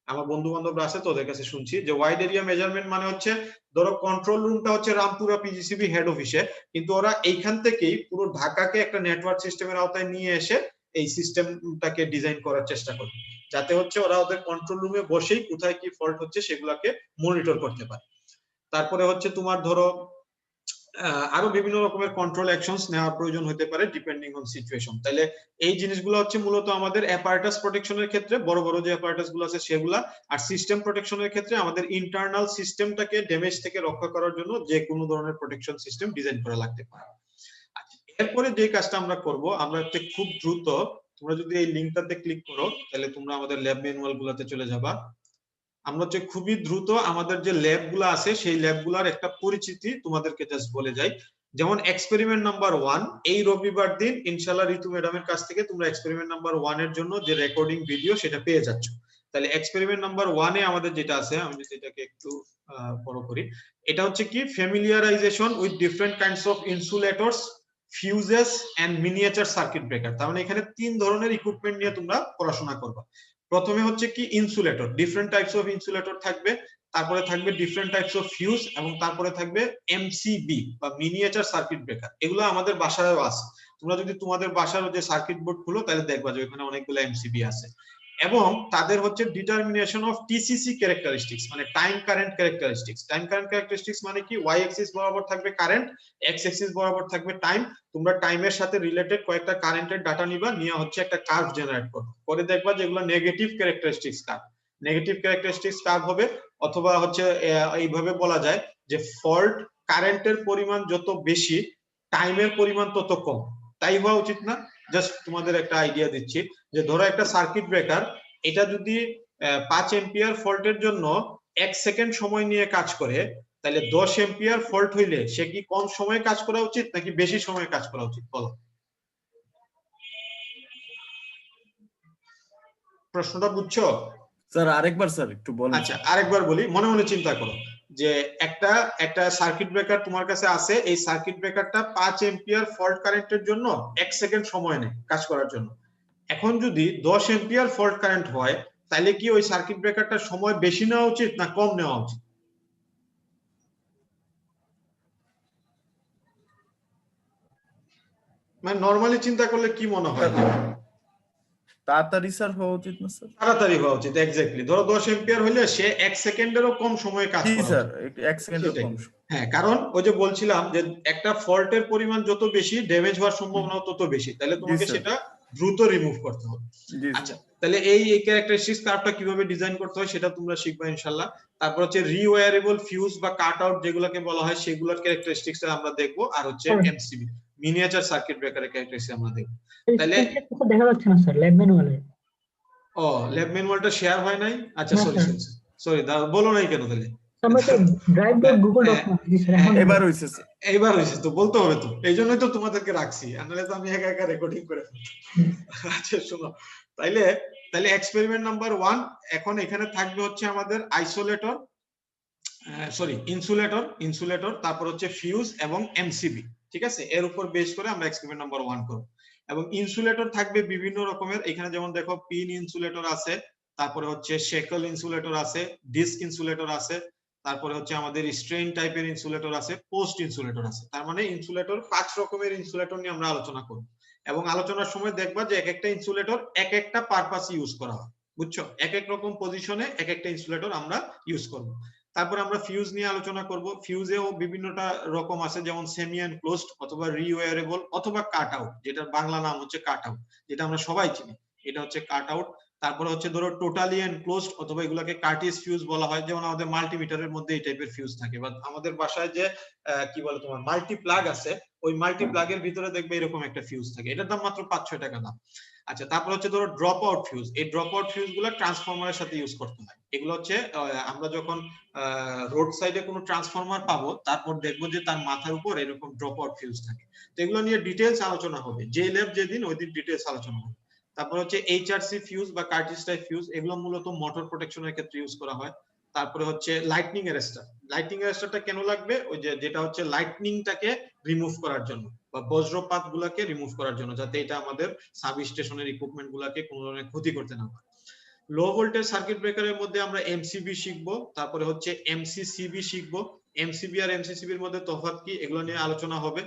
আমার বন্ধু বান্ধবরা আছে তো ওদের কাছে শুনছি যে ওয়াইড এরিয়া মেজারমেন্ট মানে হচ্ছে, ধরো কন্ট্রোল রুমটা হচ্ছে রামপুরা পিজিসিবি হেড অফিসে, কিন্তু ওরা এইখান থেকেই পুরো ঢাকাকে একটা নেটওয়ার্ক সিস্টেমের আওতায় নিয়ে এসে এই সিস্টেমটাকে ডিজাইন করার চেষ্টা করবে, যাতে হচ্ছে ওরা ওদের কন্ট্রোল রুমে বসেই কোথায় কি ফল্ট হচ্ছে সেগুলোকে মনিটর করতে পারে। তারপরে হচ্ছে তোমার ধরো আরো বিভিন্ন রকমের কন্ট্রোল অ্যাকশনস নেওয়ার প্রয়োজন হতে পারে ডিপেন্ডিং অন সিচুয়েশন। তাহলে এই জিনিসগুলো হচ্ছে মূলত আমাদের অ্যাপারেটাস প্রোটেকশনের ক্ষেত্রে, বড় বড় যে অ্যাপারেটাস গুলো আছে সেগুলা, আর সিস্টেম প্রোটেকশনের ক্ষেত্রে আমাদের ইন্টারনাল সিস্টেমটাকে ড্যামেজ থেকে রক্ষা করার জন্য যে কোনো ধরনের প্রোটেকশন সিস্টেম ডিজাইন করা লাগতে পারে। এরপরে যে কাজটা আমরা করব, আমরা একটা খুব দ্রুত, তোমরা যদি এই লিংকটাতে ক্লিক করো তাহলে তোমরা আমাদের ল্যাব ম্যানুয়াল গুলাতে চলে যাবা। আমরা হচ্ছে খুবই দ্রুত আমাদের যে ল্যাব গুলো আছে সেই ল্যাব গুলার একটা পরিচিতি তোমাদেরকে জাস্ট বলে যাই। যেমন এক্সপেরিমেন্ট নাম্বার 1, এই রবিবার দিন ইনশাআল্লাহ ঋতু ম্যাডামের কাছ থেকে তোমরা এক্সপেরিমেন্ট নাম্বার 1 এর জন্য যে রেকর্ডিং ভিডিও সেটা পেয়ে যাচ্ছ। তাহলে এক্সপেরিমেন্ট নাম্বার 1 এ আমাদের যেটা আছে, আমি যদি এটাকে একটু বড় করি, এটা হচ্ছে কি familiarization with different kinds of insulators, fuses and miniature circuit breaker. তার মানে এখানে 3 ধরনের ইকুইপমেন্ট নিয়ে তোমরা পড়াশোনা করবা। প্রথমে হচ্ছে কি insulator, different types of insulator থাকবে, তারপরে থাকবে ডিফারেন্ট টাইপস অফ ফিউজ, এবং তারপরে থাকবে এমসিবি বা মিনিয়েচার সার্কিট ব্রেকার। এগুলো আমাদের বাসায়ও আছে, তোমরা যদি তোমাদের বাসার যে সার্কিট বোর্ড খুলো তাহলে দেখবা যে ওখানে অনেকগুলো এমসিবি আছে। এবং তাদের হচ্ছে ডিটারমিনেশন অফ টিসিসি ক্যারেক্টারিস্টিক্স, মানে time current characteristics. Time current characteristics মানে কি, ওয়াই অ্যাক্সিস বরাবর থাকবে কারেন্ট, এক্স অ্যাক্সিস বরাবর থাকবে টাইম। তোমরা টাইমের সাথে রিলেটেড কয়েকটা কারেন্টের ডাটা নিবা, নিয়ে হচ্ছে একটা কার্ভ জেনারেট করবে, পরে দেখবা যে এগুলো negative characteristics curve. Negative characteristics curve হবে, অথবা হচ্ছে এইভাবে বলা যায় যে ফল্ট কারেন্টের পরিমাণ যত বেশি টাইমের পরিমাণ তত কম। তাই হওয়া উচিত না? জাস্ট তোমাদের একটা আইডিয়া দিচ্ছি, যে ধরো একটা সার্কিট ব্রেকার, এটা যদি 5 এম্পিয়ার ফল্টের জন্য 1 সেকেন্ড সময় নিয়ে কাজ করে, তাহলে 10 এম্পিয়ার ফল্ট হইলে সে কি কম সময়ে কাজ করা উচিত নাকি বেশি সময়ে কাজ করা উচিত, বলো? প্রশ্নটা বুঝছো? স্যার আরেকবার স্যার একটু বলেন। আচ্ছা আরেকবার বলি, মনে মনে চিন্তা করো যে একটা সার্কিট ব্রেকার তোমার কাছে আছে, এই সার্কিট ব্রেকারটা 5 এম্পিয়ার ফল্ট কারেন্টের জন্য 1 সেকেন্ড সময় নেয় কাজ করার জন্য। এখন যদি 10 এম্পিয়ার ফল্ট কারেন্ট হয়, তাহলে কি ওই সার্কিট ব্রেকারটার সময় বেশি নেওয়া উচিত না কম নেওয়া উচিত? মানে নরমালি চিন্তা করলে কি মনে হয়? তাড়াতাড়ি স্যার হওয়া উচিত না স্যার? তাড়াতাড়ি হওয়া উচিত, এক্স্যাক্টলি। ধরো 10 এম্পিয়ার হলে সে 1 সেকেন্ডেরও কম সময়ে কাজ জি করে স্যার, 1 সেকেন্ডের কম। হ্যাঁ, কারণ ওই যে বলছিলাম যে একটা ফল্টের পরিমাণ যত বেশি ড্যামেজ হওয়ার সম্ভাবনা তত বেশি, তাহলে তোমাকে সেটা দ্রুত রিমুভ করতে হবে। আচ্ছা, তাহলে এই ক্যারেক্টারিস্টিক্স কার্ভটা কিভাবে ডিজাইন করতে হয় সেটা তোমরা শিখবে ইনশাআল্লাহ। তারপর হচ্ছে রিওয়্যারেবল ফিউজ বা কাট আউট যেগুলোকে বলা হয় সেগুলোর ক্যারেক্টারিস্টিক্স আমরা দেখবো, আর হচ্ছে এমসিবি মিনিয়েচার সার্কিট ব্রেকারের ক্যারেক্টারিস্টিক্স আমরা দেখবো। তাহলে দেখা যাচ্ছে না স্যার ল্যাব ম্যানুয়ালে। ও, ল্যাব ম্যানুয়ালটা শেয়ার হয় নাই? আচ্ছা সরি সরি, বলো নাই কেন তাহলে? আমরা তো drive dot Google dot com এবার হইছে স্যার, এইবার হয়েছে তো, বলতে হবে তো, এই জন্যই তো তোমাদেরকে রাখছি, নাহলে তো আমি একা একা রেকর্ডিং করে ফেলতাম। আচ্ছা শোনো, তাহলে এক্সপেরিমেন্ট নাম্বার 1 এখন এখানে থাকবে হচ্ছে আমাদের আইসোলেটর, ইনসুলেটর, তারপর হচ্ছে ফিউজ এবং এমসিবি। ঠিক আছে, এর উপর বেস করে আমরা এক্সপেরিমেন্ট নাম্বার 1 করব। এবং ইনসুলেটর থাকবে বিভিন্ন রকমের, এখানে যেমন দেখো পিন ইনসুলেটর আছে, তারপরে হচ্ছে শেকল ইনসুলেটর আছে, ডিস্ক ইনসুলেটর আছে, তারপরে হচ্ছে আমাদের স্ট্রেন টাইপের ইনসুলেটর আছে, পোস্ট ইনসুলেটর আছে। তার মানে ইনসুলেটর 5 রকমের ইনসুলেটর নিয়ে আমরা আলোচনা করব। এবং আলোচনার সময় দেখবা যে এক একটা ইনসুলেটর এক একটা পারপাস ইউজ করা হয়, বুঝছো? এক এক রকম পজিশনে এক একটা ইনসুলেটর আমরা ইউজ করব। তারপরে আমরা ফিউজ নিয়ে আলোচনা করব। ফিউজেও বিভিন্নটা রকম আছে, যেমন সেমি এনক্লোজড অথবা রিওয়ারেবল অথবা কাট আউট, যেটার বাংলা নাম হচ্ছে কাট আউট, যেটা আমরা সবাই চিনি, এটা হচ্ছে কাট আউট। তারপরে হচ্ছে ধরো টোটালি এনক্লোজড অথবা এগুলাকে কার্টিস ফিউজ বলা হয়, যেমন আমাদের মাল্টিমিটারের মধ্যে এই টাইপের ফিউজ থাকে, বা আমাদের বাসায় যে কি বলে তোমার মাল্টি প্লাগ আছে, ওই মাল্টি প্লাগের ভিতরে দেখবে এরকম একটা ফিউজ থাকে, এটার দাম মাত্র 5-6 টাকা দাম। আচ্ছা, তারপর হচ্ছে ধরো ড্রপ আউট ফিউজ। এই ড্রপ আউট ফিউজ গুলো ট্রান্সফরমারের সাথে ইউজ করতে হয়। এগুলো হচ্ছে আমরা যখন রোড সাইডে কোনো ট্রান্সফরমার পাবো, তারপর দেখবো যে তার মাথার উপর এরকম ড্রপ আউট ফিউজ থাকে। তো এগুলো নিয়ে ডিটেইলস আলোচনা হবে, যে ল্যাব যেদিন ওই দিন ডিটেইলস আলোচনা হবে। তারপর হচ্ছে এইচআরসি ফিউজ বা কার্টিস টাইপ ফিউজ, এগুলো মূলত মোটর প্রোটেকশনের ক্ষেত্রে ইউজ করা হয়। তারপরে হচ্ছে লাইটনিং অ্যারেস্টার। লাইটনিং অ্যারেস্টারটা কেন লাগবে? ওই যে যেটা হচ্ছে লাইটনিংটাকে রিমুভ করার জন্য, বা বজ্রপাত গুলাকে রিমুভ করার জন্য, যাতে এটা আমাদের সাব স্টেশনের ইকুইপমেন্ট গুলাকে কোনো ধরনের ক্ষতি করতে না পারে। লো ভোল্টেজ সার্কিট ব্রেকারের মধ্যে আমরা এমসিবি শিখবো, তারপরে হচ্ছে এমসিসিবি শিখবো। এমসিবি আর এমসিসিবির মধ্যে তফাৎ কি, এগুলো নিয়ে আলোচনা হবে।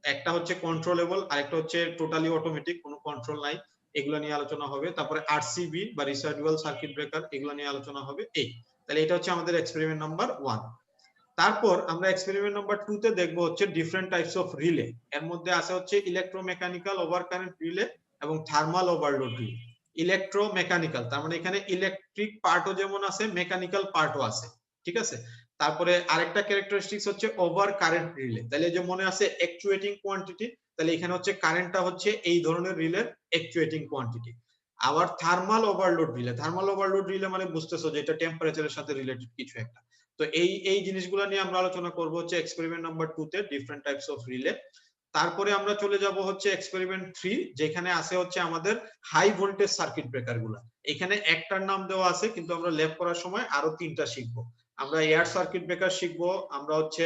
একটা হচ্ছে কন্ট্রোলেবল, আরেকটা হচ্ছে টোটালি অটোমেটিক, কোনো কন্ট্রোল নাই, এগুলো নিয়ে আলোচনা হবে। তারপরে আরসিবি বা রিসার্ডুয়াল সার্কিট ব্রেকার, এগুলো নিয়ে আলোচনা হবে। তাহলে এটা হচ্ছে আমাদের এক্সপেরিমেন্ট নাম্বার 1। তারপর আমরা এক্সপেরিমেন্ট নাম্বার 2 তে দেখবো হচ্ছে ডিফারেন্ট টাইপস অফ রিলে। এর মধ্যে আছে হচ্ছে ইলেকট্রোমেকানিক্যাল ওভার কারেন্ট রিলে এবং থার্মাল ওভারলোড রিলে। ইলেকট্রোমেকানিক্যাল তার মানে এখানে ইলেকট্রিক পার্টও যেমন আছে, মেকানিক্যাল পার্টও আছে, ঠিক আছে। তারপরে আরেকটা ক্যারেক্টারিস্টিক্স হচ্ছে ওভার কারেন্ট রিলে। তাহলে যে মনে আছে অ্যাকচুয়েটিং কোয়ান্টিটি, তাহলে এখানে হচ্ছে কারেন্টটা হচ্ছে এই ধরনের রিলের অ্যাকচুয়েটিং কোয়ান্টিটি। আবার thermal overload relay, thermal overload relay মানে বুঝতেছো যে এটা টেম্পারেচারের সাথে রিলেটেড কিছু একটা। তো এই জিনিসগুলো নিয়ে আমরা আলোচনা করব হচ্ছে এক্সপেরিমেন্ট নাম্বার 2 তে, ডিফারেন্ট টাইপস অফ রিলে। তারপরে আমরা চলে যাব হচ্ছে এক্সপেরিমেন্ট 3, যেখানে আছে হচ্ছে আমাদের হাই ভোল্টেজ সার্কিট ব্রেকার গুলা। এখানে একটার নাম দেওয়া আছে, কিন্তু আমরা ল্যাব করার সময় আরো 3টা শিখবো। আমরা এয়ার সার্কিট ব্রেকার শিখবো, আমরা হচ্ছে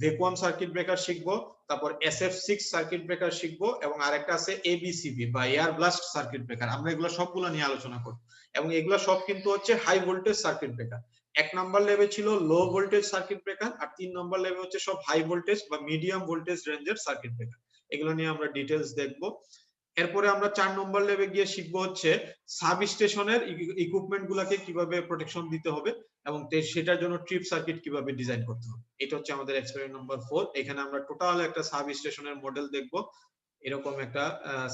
ভ্যাকুয়াম সার্কিট ব্রেকার শিখবো, তারপর SF6 সার্কিট ব্রেকার শিখবো, এবং আরেকটা আছে ABCB বা এয়ার ব্লাস্ট সার্কিট ব্রেকার। আমরা এগুলো সবগুলো নিয়ে আলোচনা করব, এবং এগুলো সব কিন্তু হচ্ছে high voltage circuit breaker. 1 number level ছিল লো ভোল্টেজ সার্কিট ব্রেকার, আর 3 নাম্বার লেভেল হচ্ছে সব হাই ভোল্টেজ বা মিডিয়াম ভোল্টেজ রেঞ্জের সার্কিট ব্রেকার। এগুলো নিয়ে আমরা ডিটেইলস দেখব। এরপরে আমরা 4 নম্বর লেভেলে গিয়ে শিখবো হচ্ছে সাব স্টেশনের ইকুইপমেন্ট গুলাকে কিভাবে প্রোটেকশন দিতে হবে, এবং সেটার জন্য ট্রিপ সার্কিট কিভাবে ডিজাইন করতে হবে। এটা হচ্ছে আমাদের এক্সপেরিমেন্ট নাম্বার 4। এখানে আমরা টোটাল একটা সাব স্টেশনের মডেল দেখব। এরকম একটা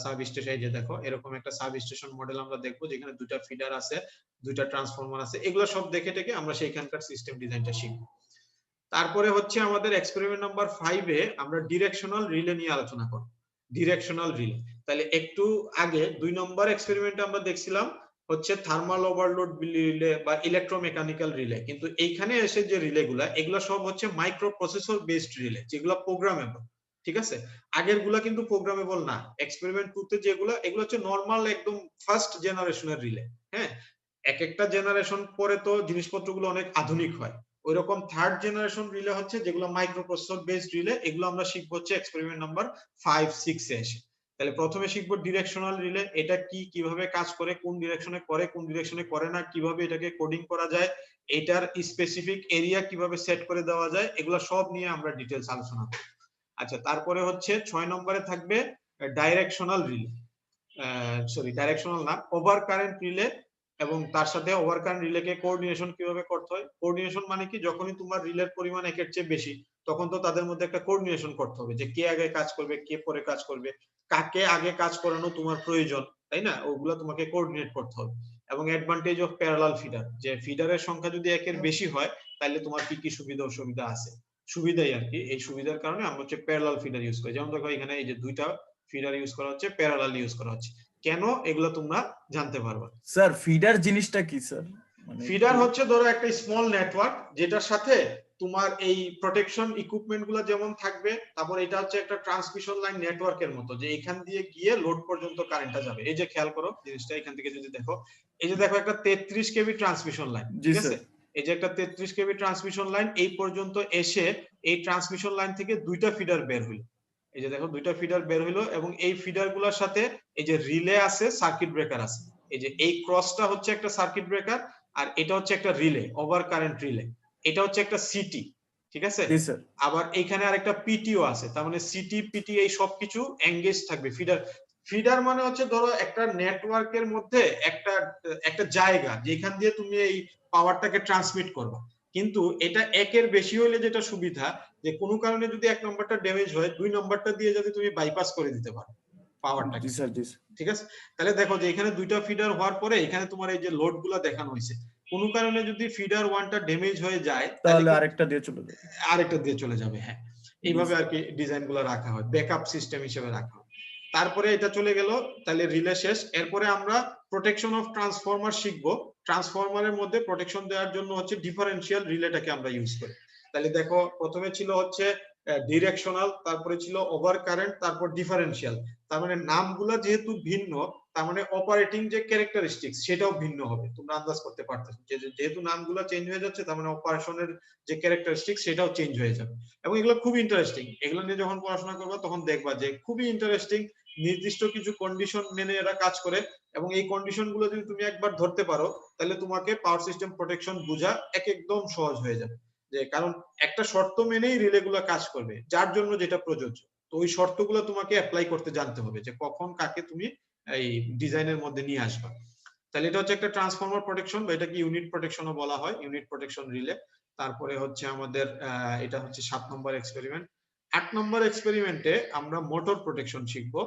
সাব স্টেশন, এই যে দেখো এরকম একটা সাব স্টেশন মডেল আমরা দেখবো, যেখানে দুইটা ফিডার আছে, দুইটা ট্রান্সফরমার আছে। এগুলো সব দেখে টেকে আমরা সেইখানকার সিস্টেম ডিজাইনটা শিখবো। তারপরে হচ্ছে আমাদের এক্সপেরিমেন্ট নাম্বার 5 এ আমরা ডিরেকশনাল রিলে নিয়ে আলোচনা করব। ডিরেকশনাল রিলে, তাহলে একটু আগে 2 নম্বর এক্সপেরিমেন্টে আমরা দেখছিলাম হচ্ছে থার্মাল ওভারলোড রিলে বা ইলেকট্রোমেকানিক্যাল রিলে, কিন্তু এইখানে এসে যে রিলেগুলা, এগুলো সব হচ্ছে মাইক্রো প্রসেসর বেসড রিলে, যেগুলো প্রোগ্রামেবল। ঠিক আছে, আগের গুলা কিন্তু প্রোগ্রামেবল না। এক্সপেরিমেন্ট 2 তে যেগুলো, এগুলো হচ্ছে নরমাল একদম ফার্স্ট জেনারেশনের রিলে। হ্যাঁ, এক একটা জেনারেশন পরে তো জিনিসপত্রগুলো অনেক আধুনিক হয়। ওইরকম থার্ড জেনারেশন রিলে হচ্ছে যেগুলো মাইক্রোপ্রসেসর বেসড রিলে, এগুলো আমরা শিখবো হচ্ছে এক্সপেরিমেন্ট নাম্বার 5-6 এ এসে। তাহলে প্রথমে শিখবো ডিরেকশনাল রিলে, এটা কি, কিভাবে কাজ করে, কোন ডিরেকশনে করে, কোন ডিরেকশনে করে না, কিভাবে এটাকে কোডিং করা যায়, এটার স্পেসিফিক এরিয়া কিভাবে সেট করে দেওয়া যায়, এগুলো সব নিয়ে আমরা ডিটেইলস আলোচনা করব। আচ্ছা, তারপরে হচ্ছে 6 নম্বরে থাকবে ডাইরেকশনাল রিলে, ডাইরেকশনাল না, ওভার কারেন্ট রিলে, এবং তার সাথে ওভার কারেন্ট রিলেকে কোঅর্ডিনেশন কিভাবে করতে হয়। কোঅর্ডিনেশন মানে কি, যখনই তোমার রিলের পরিমাণ একের চেয়ে বেশি, তখন তো তাদের মধ্যে একটা কোঅর্ডিনেশন করতে হবে, যে কে আগে কাজ করবে, কে পরে কাজ করবে, কাকে আগে কাজ করানো তোমার প্রয়োজন, তাই না? ওগুলো তোমাকে কোঅর্ডিনেট করতে হবে। এবং অ্যাডভান্টেজ অফ প্যারালাল ফিডার, যে ফিডারের সংখ্যা যদি একের বেশি হয়, তাহলে তোমার কি কি সুবিধা অসুবিধা আছে, সুবিধাই আর কি। এই সুবিধার কারণে আমরা হচ্ছে প্যারালাল ফিডার ইউজ করি। যেমন দেখো এখানে এই যে দুইটা ফিডার ইউজ করা হচ্ছে, প্যারালাল ইউজ করা হচ্ছে। কেন, এগুলো তোমরা জানতে পারবা। স্যার ফিডার জিনিসটা কি স্যার? ফিডার হচ্ছে ধরো একটা স্মল নেটওয়ার্ক, যেটার সাথে তোমার এই প্রোটেকশন ইকুইপমেন্ট গুলো যেমন থাকবে, তারপর এটা হচ্ছে একটা ট্রান্সমিশন লাইন নেটওয়ার্কের মতো, যে এখান দিয়ে গিয়ে লোড পর্যন্ত কারেন্টটা যাবে। এই যে খেয়াল করো জিনিসটা, এখান থেকে যদি দেখো, এই যে দেখো একটা 33 কেভি ট্রান্সমিশন লাইন, জি ঠিক স্যার। আছে, এই যে একটা 33 কেভি ট্রান্সমিশন লাইন এই পর্যন্ত এসে এই ট্রান্সমিশন লাইন থেকে দুইটা ফিডার বের হইলো। এই যে দেখো দুইটা ফিডার বের হইলো, এবং এই ফিডার গুলোর সাথে এই যে রিলে আছে, সার্কিট ব্রেকার আছে। এই যে এই ক্রসটা হচ্ছে একটা সার্কিট ব্রেকার, আর এটা হচ্ছে একটা রিলে, ওভার কারেন্ট রিলে। এটা হচ্ছে একটা সিটি, ঠিক আছে। জি স্যার। আবার এখানে আরেকটা পিটিও আছে, তার মানে সিটি পিটি এই সবকিছু এঙ্গেজ থাকবে। ফিডার, ফিডার মানে হচ্ছে ধরো একটা নেটওয়ার্কের মধ্যে একটা একটা জায়গা যেখান দিয়ে তুমি এই পাওয়ারটাকে ট্রান্সমিট করবা। কিন্তু এটা একের বেশি হইলে যেটা সুবিধা, যে কোনো কারণে যদি এক নম্বরটা ড্যামেজ হয়, দুই নম্বরটা দিয়ে যদি তুমি বাইপাস করে দিতে পারো পাওয়ারটাকে, জি স্যার। জি স্যার। ঠিক আছে। তাহলে দেখো যে এখানে দুইটা ফিডার হওয়ার পরে এখানে তোমার এই যে লোড গুলা দেখানো হয়েছে, কোনো কারণে যদি ফিডার ওয়ানটা ড্যামেজ হয়ে যায় তাহলে আরেকটা দিয়ে চলে যাবে। আরেকটা দিয়ে চলে যাবে। হ্যাঁ, এইভাবে আর কি ডিজাইন গুলো রাখা হয়, ব্যাকআপ সিস্টেম হিসেবে রাখা হয়। তারপরে এটা চলে গেল, তাহলে রিলে শেষ। এরপরে আমরা প্রোটেকশন অফ ট্রান্সফরমার শিখবো। ট্রান্সফরমারের মধ্যে প্রোটেকশন দেওয়ার জন্য হচ্ছে ডিফারেন্সিয়াল রিলেটাকে আমরা ইউজ করি। তাহলে দেখো প্রথমে ছিল হচ্ছে ডিরেকশনাল, তারপরে ছিল ওভার কারেন্ট, তারপর ডিফারেন্সিয়াল। তার মানে নামগুলো যেহেতু ভিন্ন, তার মানে অপারেটিং যে ক্যারেক্টারিস্টিক্স সেটাও ভিন্ন হবে। তোমরা আন্দাজ করতে পারতেছো যে যেহেতু নামগুলো চেঞ্জ হয়ে যাচ্ছে, তার মানে অপারেশনের যে ক্যারেক্টারিস্টিক্স সেটাও চেঞ্জ হয়ে যাবে। এবং এগুলো খুব ইন্টারেস্টিং, এগুলো নিয়ে যখন পড়াশোনা করবা তখন দেখবা যে খুবই ইন্টারেস্টিং। নির্দিষ্ট কিছু কন্ডিশন মেনে এরা কাজ করে, এবং এই কন্ডিশন গুলো যদি তুমি একবার ধরতে পারো, তাহলে তোমাকে পাওয়ার সিস্টেম প্রোটেকশন বোঝা একদম সহজ হয়ে যাবে। যে কারণ একটা শর্ত মেনেই রিলে গুলো কাজ করবে, যার জন্য যেটা প্রযোজ্য। তো ওই শর্তগুলো তোমাকে অ্যাপ্লাই করতে জানতে হবে, যে কখন কাকে তুমি এই ডিজাইনের মধ্যে নিয়ে আসবা। তাহলে এটা হচ্ছে একটা ট্রান্সফরমার প্রোটেকশন, বা এটাকে ইউনিট প্রোটেকশনও বলা হয়, ইউনিট প্রোটেকশন রিলে। তারপরে হচ্ছে আমাদের এটা হচ্ছে 7 নম্বর এক্সপেরিমেন্ট। 8 নম্বর এক্সপেরিমেন্টে আমরা মোটর প্রোটেকশন শিখবো।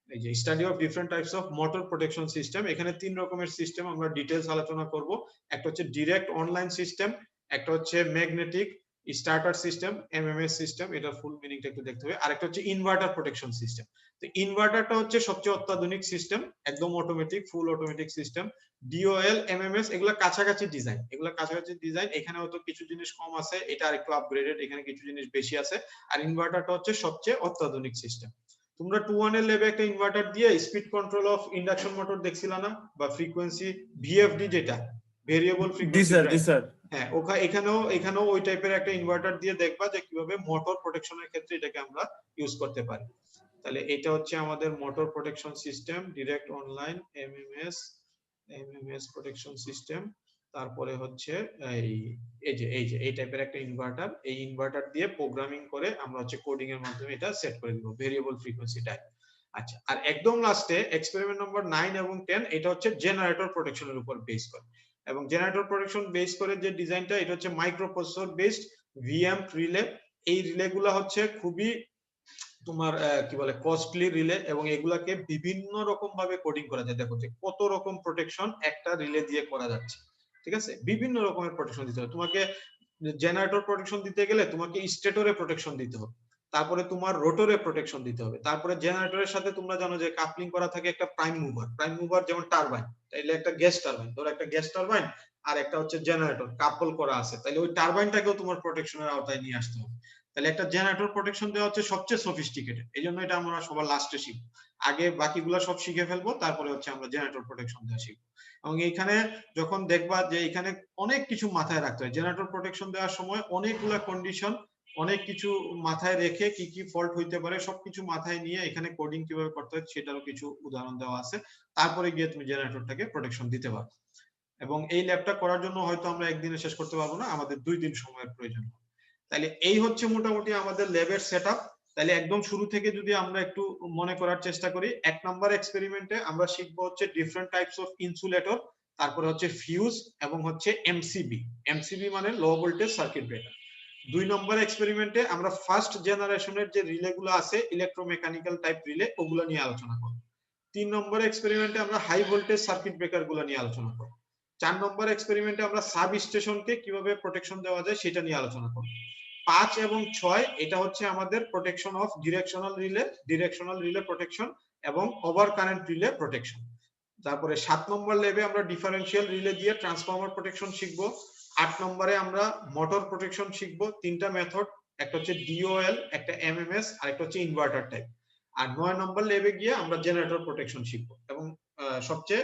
এই যে study of different types of motor protection system. এখানে 3 রকমের সিস্টেম আমরা ডিটেইলস আলোচনা করব। একটা হচ্ছে ডাইরেক্ট অনলাইন সিস্টেম, একটা হচ্ছে magnetic starter system, MMS system, এটা ফুল মিনিংটা একটু দেখতে হবে। আরেকটা হচ্ছে ইনভার্টার প্রোটেকশন সিস্টেম। তো ইনভার্টারটা হচ্ছে সবচেয়ে অত্যাধুনিক সিস্টেম, একদম automatic, full automatic system. DOL, MMS এগুলা কাছাকাছি ডিজাইন, এগুলা কাছাকাছি ডিজাইন। এখানে হয়তো কিছু জিনিস কম আছে, এটা আরেকটু আপগ্রেডেড, এখানে কিছু জিনিস বেশি আছে। আর ইনভার্টারটা হচ্ছে সবচেয়ে অত্যাধুনিক সিস্টেম। তোমরা 2-1 এর ল্যাবে একটা ইনভার্টার দিয়ে speed control of induction motor দেখছিলা না, বা ফ্রিকোয়েন্সি ভিএফডি, যেটা ভেরিয়েবল জি ফ্রিকোয়েন্সি স্যার। জি ড্রাইভ। স্যার। হ্যাঁ, এখানেও ওই টাইপের একটা ইনভার্টার দিয়ে দেখবা যে কিভাবে মোটর প্রোটেকশনের ক্ষেত্রে এটাকে আমরা ইউজ করতে পারি। তাহলে এটা হচ্ছে আমাদের motor protection system, direct online, MMS protection system. তারপরে হচ্ছে এই টাইপের একটা ইনভার্টার, এই ইনভার্টার দিয়ে প্রোগ্রামিং করে আমরা হচ্ছে কোডিং এর মাধ্যমে এটা সেট করে দিব, ভেরিয়েবল ফ্রিকোয়েন্সি টাইপ। আচ্ছা, আর একদম লাস্টে এক্সপেরিমেন্ট নম্বর 9 এবং 10, এটা হচ্ছে জেনারেটর প্রোটেকশনের উপর বেস করে। এবং জেনারেটর প্রোটেকশন বেস করে যে ডিজাইনটা, এটা হচ্ছে মাইক্রোপ্রসেসর বেসড ভিএম রিলে। এই রিলে গুলা হচ্ছে খুবই তোমার কি বলে কস্টলি রিলে, এবং এগুলাকে বিভিন্ন রকম ভাবে কোডিং করা যায়। দেখো যে কত রকম প্রোটেকশন একটা রিলে দিয়ে করা যাচ্ছে, ঠিক আছে। বিভিন্ন রকমের প্রোটেকশন দিতে হবে তোমাকে। জেনারেটর প্রোটেকশন দিতে গেলে তোমাকে স্টেটরে প্রোটেকশন দিতে হবে, তারপরে তোমার রোটরে প্রোটেকশন দিতে হবে, তারপরে জেনারেটরের সাথে তোমরা জানো যে কাপলিং করা থাকে একটা প্রাইম মুভার, যেমন টারবাইন, তাইলে একটা গ্যাস টারবাইন, ধরো একটা গ্যাস টারবাইন আর একটা হচ্ছে জেনারেটর কাপল করা আছে, তাহলে ওই টারবাইনটাকেও তোমার প্রোটেকশনের আওতায় নিয়ে আসতে হবে। তাহলে একটা জেনারেটর প্রোটেকশন দেওয়া হচ্ছে সবচেয়ে সফিস্টিকেটেড, এই জন্য এটা আমরা সবার লাস্টে শিখবো। আগে বাকিগুলো সব শিখে ফেলবো, তারপরে হচ্ছে আমরা জেনারেটর প্রোটেকশন দেওয়া শিখবো। এবং এইখানে যখন দেখবা যে এখানে অনেক কিছু মাথায় রাখতে হয়, জেনারেটর প্রোটেকশন দেওয়ার সময় অনেকগুলা কন্ডিশন, অনেক কিছু মাথায় রেখে কি কি ফল্ট হইতে পারে সবকিছু মাথায় নিয়ে এখানে কোডিং কিভাবে করতে হয় সেটারও কিছু উদাহরণ দেওয়া আছে। তারপরে গিয়ে তুমি জেনারেটরটাকে প্রোটেকশন দিতে পারো। এবং এই ল্যাবটা করার জন্য হয়তো আমরা একদিনে শেষ করতে পারবো না, আমাদের 2 দিন সময়ের প্রয়োজন। তাহলে এই হচ্ছে মোটামুটি আমাদের ল্যাবের সেটআপ। তাহলে একদম শুরু থেকে যদি আমরা একটু মনে করার চেষ্টা করি, 1 নাম্বার এক্সপেরিমেন্টে আমরা শিখবো হচ্ছে ডিফারেন্ট টাইপস অফ ইনসুলেটর, তারপরে হচ্ছে ফিউজ, এবং হচ্ছে এমসিবি মানে লো ভোল্টেজ সার্কিট ব্রেকার। 2 নম্বর এক্সপেরিমেন্টে আমরা ফার্স্ট জেনারেশনের যে রিলে গুলো আছে, ইলেকট্রোমেকানিক্যাল টাইপ রিলে, ওগুলো নিয়ে আলোচনা করব। 3 নম্বর এক্সপেরিমেন্টে আমরা হাই ভোল্টেজ সার্কিট ব্রেকার গুলো নিয়ে আলোচনা করব। 4 নম্বর এক্সপেরিমেন্টে আমরা সাব স্টেশনকে কিভাবে প্রোটেকশন দেওয়া যায় সেটা নিয়ে আলোচনা করব। 5 এবং 6 এটা হচ্ছে আমাদের protection of directional relay protection এবং ওভার কারেন্ট রিলে প্রোটেকশন। তারপরে 7 নম্বর ল্যাবে আমরা ডিফারেন্সিয়াল রিলে দিয়ে ট্রান্সফরমার প্রোটেকশন শিখবো। 8 নম্বরে আমরা মোটর প্রোটেকশন শিখবো, 3টা মেথড, একটা হচ্ছে ডিওএল, একটা এমএমএস, আর একটা হচ্ছে ইনভার্টার টাইপ। আর 9 নম্বর লেভে গিয়ে আমরা জেনারেটর প্রোটেকশন শিখবো, এবং সবচেয়ে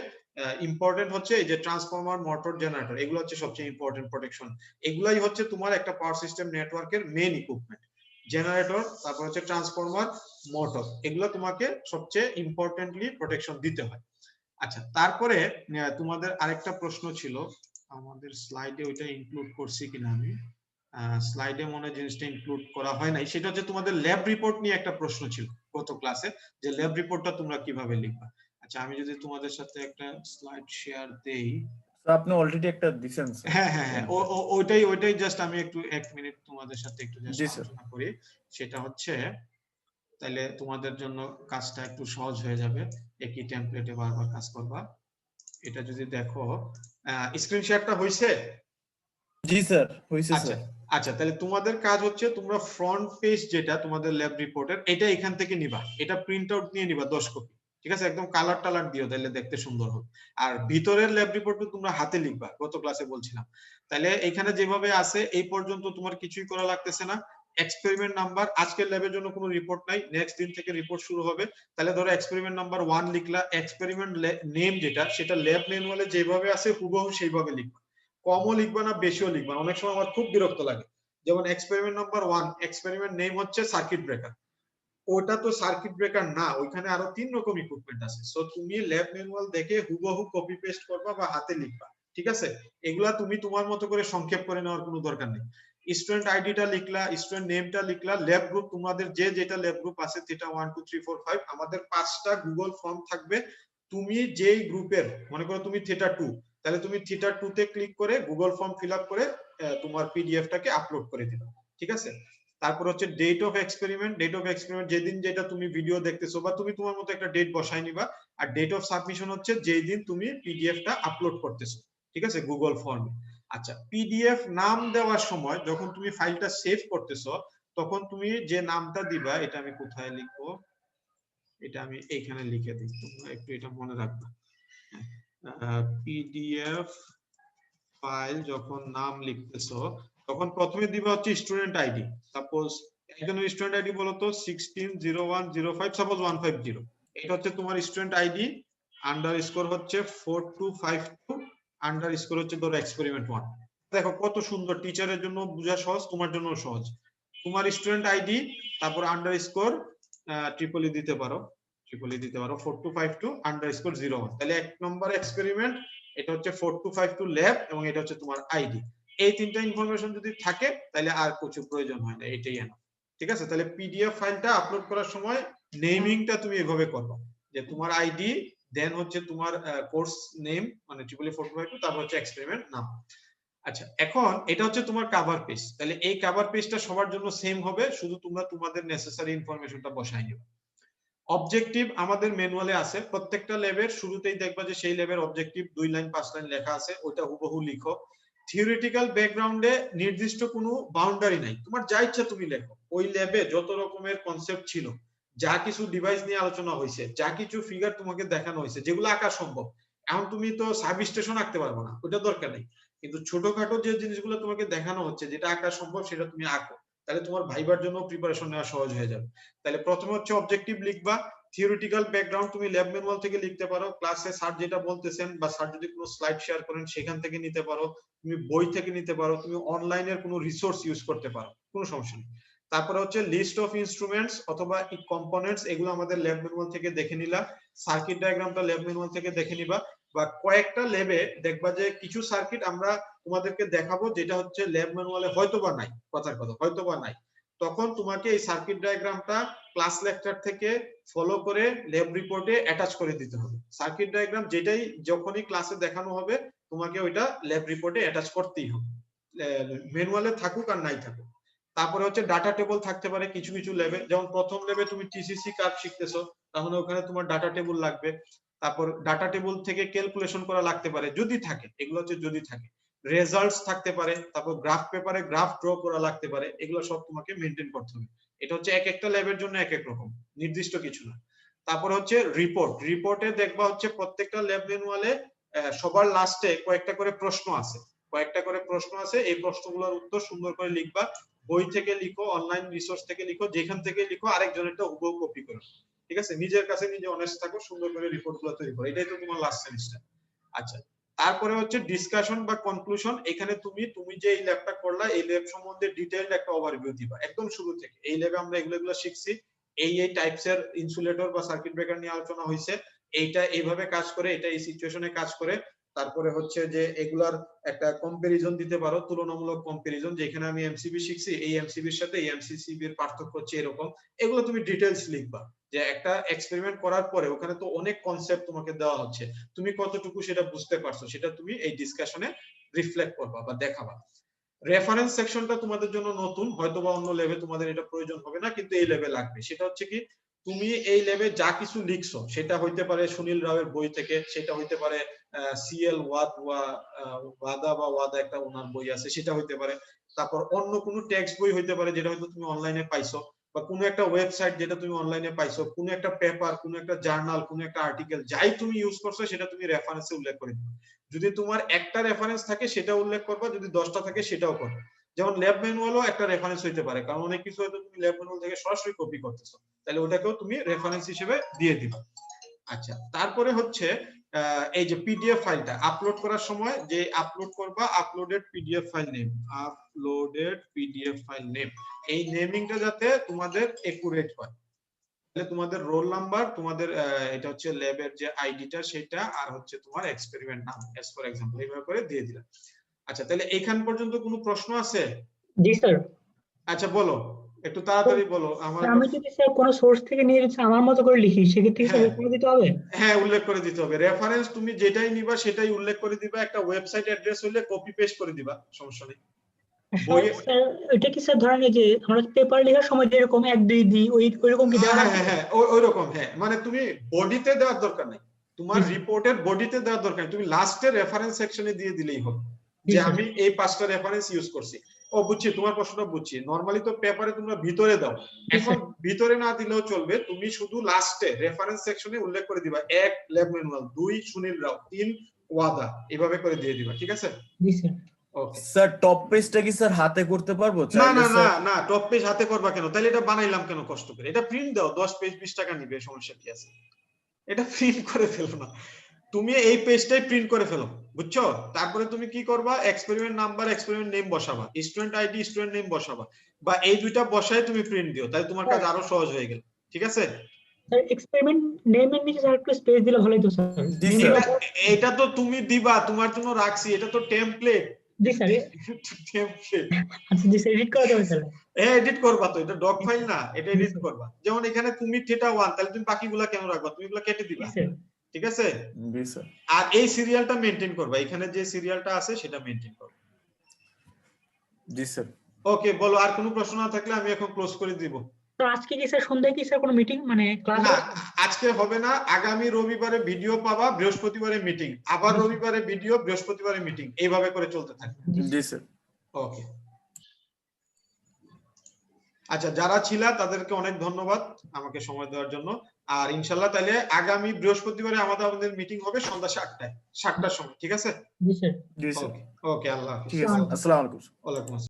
ইম্পর্টেন্ট হচ্ছে এই যে ট্রান্সফরমার, মোটর, জেনারেটর, এগুলো হচ্ছে সবচেয়ে ইম্পর্টেন্ট প্রোটেকশন। এগুলাই হচ্ছে তোমার একটা পাওয়ার সিস্টেম নেটওয়ার্কের মেইন ইকুইপমেন্ট। জেনারেটর, তারপর হচ্ছে ট্রান্সফরমার, মোটর, এগুলো তোমাকে সবচেয়ে ইম্পর্টেন্টলি প্রোটেকশন দিতে হয়। আচ্ছা, তারপরে তোমাদের আরেকটা প্রশ্ন ছিল, আমাদের স্লাইডে ওইটা ইনক্লুড করছি কিনা, আমি স্লাইডে মনে হয় জিনিসটা ইনক্লুড করা হয় নাই, সেটা হচ্ছে তোমাদের ল্যাব রিপোর্ট নিয়ে একটা প্রশ্ন ছিল গত ক্লাসে, যে ল্যাব রিপোর্টটা তোমরা কিভাবে লিখবা। আচ্ছা, আমি যদি তোমাদের সাথে একটা স্লাইড শেয়ার দেই। তো আপনি অলরেডি একটা দিবেন স্যার। হ্যাঁ হ্যাঁ হ্যাঁ, ওইটাই জাস্ট আমি একটু 1 মিনিট তোমাদের সাথে একটু জাস্ট জি স্যার। আলোচনা করি। সেটা হচ্ছে, তাহলে তোমাদের জন্য কাজটা একটু সহজ হয়ে যাবে, একই টেমপ্লেটে বারবার কাজ করবা। এটা যদি দেখো, স্ক্রিন শেয়ারটা হইছে? জি স্যার, হইছে আচ্ছা স্যার। আচ্ছা, তাহলে তোমাদের কাজ হচ্ছে তোমরা ফ্রন্ট পেজ যেটা তোমাদের ল্যাব রিপোর্টের, এটা এখান থেকে নিবা, এটা প্রিন্ট আউট নিয়ে নিবা 10 কপি, ঠিক আছে? একদম কালার টালার দিও, তাহলে দেখতে সুন্দর হবে। আর ভিতরের ল্যাব রিপোর্ট তোমরা হাতে লিখবা, গত ক্লাসে বলছিলাম। তাহলে এখানে যেভাবে আছে এই পর্যন্ত তোমার কিছুই করা লাগতেছে না। এক্সপেরিমেন্ট নাম্বার, আজকের ল্যাবের জন্য কোনো রিপোর্ট নাই, নেক্সট দিন থেকে রিপোর্ট শুরু হবে। তাহলে ধরো এক্সপেরিমেন্ট নাম্বার 1 লিখলা, এক্সপেরিমেন্ট নেম যেটা, সেটা ল্যাব ম্যানুয়ালে যেভাবে আছে হুবহু সেইভাবে লিখবা, কমও লিখবা না, বেশিও লিখবা না। অনেক সময় আমার খুব বিরক্ত লাগে, যেমন এক্সপেরিমেন্ট নাম্বার 1, এক্সপেরিমেন্ট নেম হচ্ছে সার্কিট ব্রেকার, ওটা তো সার্কিট ব্রেকার না, ওইখানে আরো 3 রকম ইকুইপমেন্ট আছে। সো তুমি ল্যাব ম্যানুয়াল দেখে হুবহু কপি পেস্ট করবা বা হাতে লিখবা, ঠিক আছে? এগুলা তুমি তোমার মতো করে সংক্ষেপ করে নেওয়ার কোনো দরকার নেই। স্টুডেন্ট আইডিটা লিখলা, স্টুডেন্ট নেমটা লিখলা, ল্যাব গ্রুপ তোমাদের যে যেটা ল্যাব গ্রুপ আছে, থিটা 1 2 3 4 5, আমাদের 5টা গুগল ফর্ম থাকবে। তুমি যেই গ্রুপের, মনে করো তুমি থিটা 2, তাহলে তুমি থিটা 2 তে ক্লিক করে গুগল ফর্ম ফিল আপ করে তোমার পিডিএফটাকে আপলোড করে দিবা, ঠিক আছে? তারপর হচ্ছে date of experiment, date of experiment যেদিন যেটা তুমি ভিডিও দেখতেছো, বা তুমি তোমার মতো একটা ডেট বসাই নিবা। আর ডেট অফ সাবমিশন হচ্ছে যেই দিন তুমি পিডিএফটা আপলোড করতেছো, ঠিক আছে, গুগল ফর্মে। আচ্ছা, পিডিএফ নাম দেওয়ার সময় যখন তুমি ফাইলটা সেভ করতেছো, তখন তুমি যে নামটা দিবা, এটা আমি কোথায় লিখবো, এটা আমি এইখানে লিখে দিই, তোমরা একটু এটা মনে রাখবা। পিডিএফ ফাইল যখন নাম লিখতেছো, তখন প্রথমে দিবা হচ্ছে স্টুডেন্ট আইডি। সাপোজ একজনের স্টুডেন্ট আইডি বলো তো 160105, সাপোজ 150, এটা হচ্ছে তোমার স্টুডেন্ট আইডি, আন্ডারস্কোর হচ্ছে 4252, আন্ডারস্কোর হচ্ছে ধরো এক্সপেরিমেন্ট 1। দেখো কত সুন্দর, টিচারের জন্য বোঝা সহজ, তোমার জন্য সহজ। তোমার স্টুডেন্ট আইডি, তারপর আন্ডারস্কোর ট্রিপলি দিতে পারো, 4252 আন্ডারস্কোর 01, তাহলে 1 নম্বর এক্সপেরিমেন্ট, এটা হচ্ছে 4252 ল্যাব, এবং এটা হচ্ছে তোমার আইডি। এই 3টা ইনফরমেশন যদি থাকে, তাহলে আর কিছু প্রয়োজন হয় না, এটাই এনাফ, ঠিক আছে? তাহলে পিডিএফ ফাইলটা আপলোড করার সময় নেমিংটা তুমি এভাবে করবে, যে তোমার আইডি, দেন হচ্ছে তোমার কোর্স নেম, মানে 4252, তারপর হচ্ছে এক্সপেরিমেন্ট নাম। আচ্ছা, এখন এটা হচ্ছে তোমার কভার পেজ। তাহলে এই কভার পেজটা সবার জন্য সেম হবে, শুধু তোমরা তোমাদের নেসেসারি ইনফরমেশনটা বসাই নিবে। অবজেক্টিভ আমাদের ম্যানুয়ালে আছে, প্রত্যেকটা ল্যাবের শুরুতেই দেখবা যে সেই ল্যাবের অবজেক্টিভ 2 লাইন 5 লাইন লেখা আছে, ওটা হুবহু লিখো। থিওরিটিক্যাল ব্যাকগ্রাউন্ডে নির্দিষ্ট কোনো বাউন্ডারি নাই, তোমার যা ইচ্ছা তুমি লেখো। ওই ল্যাবে যত রকমের কনসেপ্ট ছিল, যা কিছু ডিভাইস নিয়ে আলোচনা হয়েছে, যা কিছু ফিগার তোমাকে দেখানো হয়েছে, যেগুলো আঁকা সম্ভব, এখন তুমি তো সার্ভিস স্টেশন আঁকতে পারবে না, ওটা দরকার নেই, কিন্তু ছোটখাটো যে জিনিসগুলো তোমাকে দেখানো হচ্ছে, যেটা আঁকা সম্ভব, সেটা তুমি আঁকো, তাহলে তোমার ভাইবার জন্য প্রিপারেশন নেওয়া সহজ হয়ে যাবে। তাহলে প্রথমে হচ্ছে অবজেক্টিভ লিখবা। থিওরিটিক্যাল ব্যাকগ্রাউন্ড তুমি ল্যাব ম্যানুয়াল থেকে লিখতে পারো, ক্লাসে স্যার যেটা বলতেছেন, বা স্যার যদি কোনো স্লাইড শেয়ার করেন সেখান থেকে নিতে পারো, তুমি বই থেকে নিতে পারো, তুমি অনলাইনের কোনো রিসোর্স ইউজ করতে পারো, কোনো সমস্যা নেই। তারপরে হচ্ছে লিস্ট অফ ইনস্ট্রুমেন্টস অথবা কম্পোনেন্টস, এগুলো আমাদের ল্যাব ম্যানুয়াল থেকে দেখে নিলা। সার্কিট ডায়াগ্রামটা ল্যাব ম্যানুয়াল থেকে দেখে নিবা, বা কয়েকটা ল্যাবে দেখবা যে কিছু সার্কিট আমরা তোমাদেরকে দেখাবো যেটা হচ্ছে ল্যাব ম্যানুয়ালে হয়তোবা নাই, কথার কথা হয়তোবা নাই, তখন তোমাকে এই সার্কিট ডায়াগ্রামটা ক্লাস লেকচার থেকে ফলো করে ল্যাব রিপোর্টে অ্যাটাচ করে দিতে হবে। সার্কিট ডায়াগ্রাম যেটাই যখনই ক্লাসে দেখানো হবে, তোমাকে ওইটা ল্যাব রিপোর্টে অ্যাটাচ করতেই হবে, ম্যানুয়ালে থাকুক আর নাই থাকুক। তারপরে হচ্ছে ডাটা টেবল থাকতে পারে কিছু কিছু ল্যাবে, যেমন প্রথম ল্যাবে তুমি টিসিসি কার্ভ শিখতেছো, তাহলে ওখানে তোমার ডাটা টেবল লাগবে। তারপর ডাটা টেবল থেকে ক্যালকুলেশন করা লাগতে পারে যদি থাকে, এগুলো হচ্ছে যদি থাকে। রেজাল্টস থাকতে পারে, তারপর গ্রাফ পেপারে গ্রাফ ড্র করা লাগতে পারে, এগুলো সব তোমাকে মেইনটেইন করতে হবে। এটা হচ্ছে এক একটা ল্যাবের জন্য এক এক রকম, নির্দিষ্ট কিছু না। তারপর হচ্ছে রিপোর্ট, রিপোর্টে দেখবা হচ্ছে প্রত্যেকটা ল্যাব ম্যানুয়ালে সবার লাস্টে কয়েকটা করে প্রশ্ন আছে, কয়েকটা করে প্রশ্ন আছে, এই প্রশ্নগুলোর উত্তর সুন্দর করে লিখবা, বই থেকে লিখো, অনলাইন রিসোর্স থেকে লিখো, যেখান থেকে লিখো আরেকজনেরটা হুবহু কপি করো, ঠিক আছে? নিজের কাছে নিজে অনেস্ট থাকো, সুন্দর করে রিপোর্টগুলো তৈরি করো, এটাই তো তোমার লাস্ট সেমিস্টার। আচ্ছা, তারপরে হচ্ছে ডিসকাশন বা কনক্লুশন। এখানে তুমি যে এই ল্যাবটা করলা, এই ল্যাব সম্বন্ধে ডিটেইলড একটা ওভারভিউ দিবা একদম শুরু থেকে। এই ল্যাবে আমরা এগুলো শিখছি, এই টাইপসের ইনসুলেটর বা সার্কিট ব্রেকার নিয়ে আলোচনা হয়েছে, এইটা এইভাবে কাজ করে, এটা এই সিচুয়েশনে কাজ করে। তারপরে হচ্ছে যে এগুলার একটা কম্পারিজন দিতে পারো, তুলনামূলক কম্পারিজন, যেখানে আমি এমসিবি শিখছি, এই এমসিবির সাথে এই এমসিসিবি এর পার্থক্য হচ্ছে এরকম। এগুলো তুমি ডিটেইলস লিখবা, যে একটা এক্সপেরিমেন্ট করার পরে ওখানে তো অনেক কনসেপ্ট তোমাকে দেওয়া হচ্ছে, তুমি কতটুকু সেটা বুঝতে পারছো সেটা তুমি এই ডিসকাশনে রিফ্লেক্ট করবা বা দেখাবা। রেফারেন্স সেকশনটা তোমাদের জন্য নতুন, হয়তোবা অন্য লেভে তোমাদের এটা প্রয়োজন হবে না, কিন্তু এই লেভে লাগবে। সেটা হচ্ছে কি, তুমি এই লেভে যা কিছু লিখছো সেটা হইতে পারে সুনীল রাওয়ের বই থেকে, সেটা হইতে পারে সিএল ওয়াদা বা ওয়াদা একটা ওনার বই আছে সেটা হইতে পারে, তারপর অন্য কোনো টেক্সট বই হইতে পারে যেটা হয়তো তুমি অনলাইনে পাইছো, বা কোনো একটা ওয়েবসাইট যেটা তুমি অনলাইনে পাইছো, কোনো একটা পেপার, কোনো একটা জার্নাল, কোনো একটা আর্টিকেল, যাই তুমি ইউজ করছো সেটা তুমি রেফারেন্সে উল্লেখ করে দিবে। যদি তোমার একটা রেফারেন্স থাকে সেটা উল্লেখ করবা, যদি 10টা থাকে সেটাও করবে। যেমন ল্যাব ম্যানুয়ালও একটা রেফারেন্স হইতে পারে, কারণ অনেক কিছু হয়তো তুমি ল্যাব ম্যানুয়াল থেকে সরাসরি কপি করতেছো, তাহলে ওটাকেও তুমি রেফারেন্স হিসেবে দিয়ে দিবা। আচ্ছা, তারপরে হচ্ছে এই যে পিডিএফ ফাইলটা আপলোড করার সময় যে আপলোড করবা, uploaded PDF file name, uploaded PDF file name, এই নেমিংটা যাতে তোমাদের একুরেট হয়। তাহলে তোমাদের রোল নাম্বার, তোমাদের এটা হচ্ছে ল্যাবের যে আইডিটা সেটা, আর হচ্ছে তোমার এক্সপেরিমেন্ট নাম, এজ ফর এক্সাম্পল, এইভাবে করে দিয়ে দিলাম। আচ্ছা, তাহলে এখান পর্যন্ত কোনো প্রশ্ন আছে? জি স্যার। আচ্ছা বলো, একটু তাড়াতাড়ি বলো। আমার আমি যদি স্যার কোনো সোর্স থেকে নিয়ে যদি আমার মতো করে লিখি, সেক্ষেত্রে কি স্যার হ্যাঁ করে দিতে হবে? হ্যাঁ, উল্লেখ করে দিতে হবে। রেফারেন্স তুমি যেটাই নিবা সেটাই উল্লেখ করে দিবা, একটা ওয়েবসাইট অ্যাড্রেস হইলে কপি পেস্ট করে দিবা, সমস্যা নেই। বই স্যার এটা কি স্যার ধরেন এই যে আমরা পেপার লেখার সময় যেরকম 1 2 দিই, ওইরকম কি দেওয়া হ্যাঁ লাগবে? হ্যাঁ হ্যাঁ, ওই রকম। হ্যাঁ, মানে তুমি বডিতে দেওয়ার দরকার নাই, তোমার জি স্যার। রিপোর্টের বডিতে দেওয়ার দরকার নেই, তুমি লাস্টে রেফারেন্স সেকশনে দিয়ে দিলেই হবে জি যে স্যার। আমি এই 5টা রেফারেন্স ইউজ করছি। ও বুঝছি, তোমার প্রশ্নটা বুঝছি। নরমালি তো পেপারে তোমরা ভিতরে দাও, জি এখন স্যার। ভিতরে না দিলেও চলবে, তুমি শুধু লাস্টে রেফারেন্স সেকশনে উল্লেখ করে দিবা 1 ল্যাব ম্যানুয়াল, 2 সুনীল রাও, 3 ওয়াদা, এভাবে করে দিয়ে দিবা, ঠিক আছে? জি স্যার। ওকে। স্যার টপ পেজটা কি স্যার হাতে করতে পারবো না চাইলে না না স্যার? না, টপ পেজ হাতে করবা কেন? তাহলে এটা বানাইলাম কেন কষ্ট করে? এটা প্রিন্ট দাও, 10 পেজ 20 টাকা নিবে, সমস্যা কি আছে? এটা প্রিন্ট করে ফেলো না, তুমি এই পেজটাই প্রিন্ট করে ফেলো, বুঝছো? তারপরে তুমি কি করবা, এক্সপেরিমেন্ট নাম্বার, এক্সপেরিমেন্ট নেম বসাবা, স্টুডেন্ট আইডি, স্টুডেন্ট নেম বসাবা, বা এই দুইটা বসায় তুমি প্রিন্ট দিও, তাহলে তোমার কাজ আরো সহজ হয়ে গেল, ঠিক আছে? স্যার এক্সপেরিমেন্ট নেমের নিচে স্যার একটু স্পেস দিলে ভালোই তো স্যার। জি স্যার। এটা এটা তো তুমি দিবা, তোমার জন্য রাখছি, এটা তো টেমপ্লেট। জি স্যার। টেমপ্লেট আচ্ছা জি স্যার, এডিট করা যাবে তাহলে? এডিট করবা তো, এটা ডক ফাইল না, এটা জি এডিট স্যার। করবা। যেমন এখানে তুমি θ1, তাহলে তুমি বাকিগুলা কেন রাখবা? তুমি এগুলা কেটে জি দিবা, স্যার। ঠিক আছে? জি স্যার। আর এই সিরিয়ালটা মেইনটেইন করবা, এখানে যে সিরিয়ালটা আছে সেটা মেইনটেইন করবা। জি স্যার। ওকে, বলো, আর কোনো প্রশ্ন না থাকলে আমি এখন ক্লোজ করে দিব। তো আজকে কি স্যার সন্ধ্যায় কি স্যার কোনো মিটিং মানে ক্লাস না, হবে? আজকে হবে না, আগামী রবিবারে ভিডিও পাবা, বৃহস্পতিবারে মিটিং, আবার রবিবারে ভিডিও, বৃহস্পতিবারে মিটিং, এইভাবে করে চলতে থাকবে। জি স্যার। ওকে। আচ্ছা, যারা ছিলা তাদেরকে অনেক ধন্যবাদ আমাকে সময় দেওয়ার জন্য। আর ইনশাল্লাহ তাহলে আগামী বৃহস্পতিবারে আমাদের মিটিং হবে সন্ধ্যা 7টায়, 7টার সময়, ঠিক আছে? জি স্যার। জি স্যার। ওকে ওকে, আল্লাহ হাফেজ। ঠিক আছে, আসসালামু আলাইকুম। ওয়ালাইকুম আসসালাম।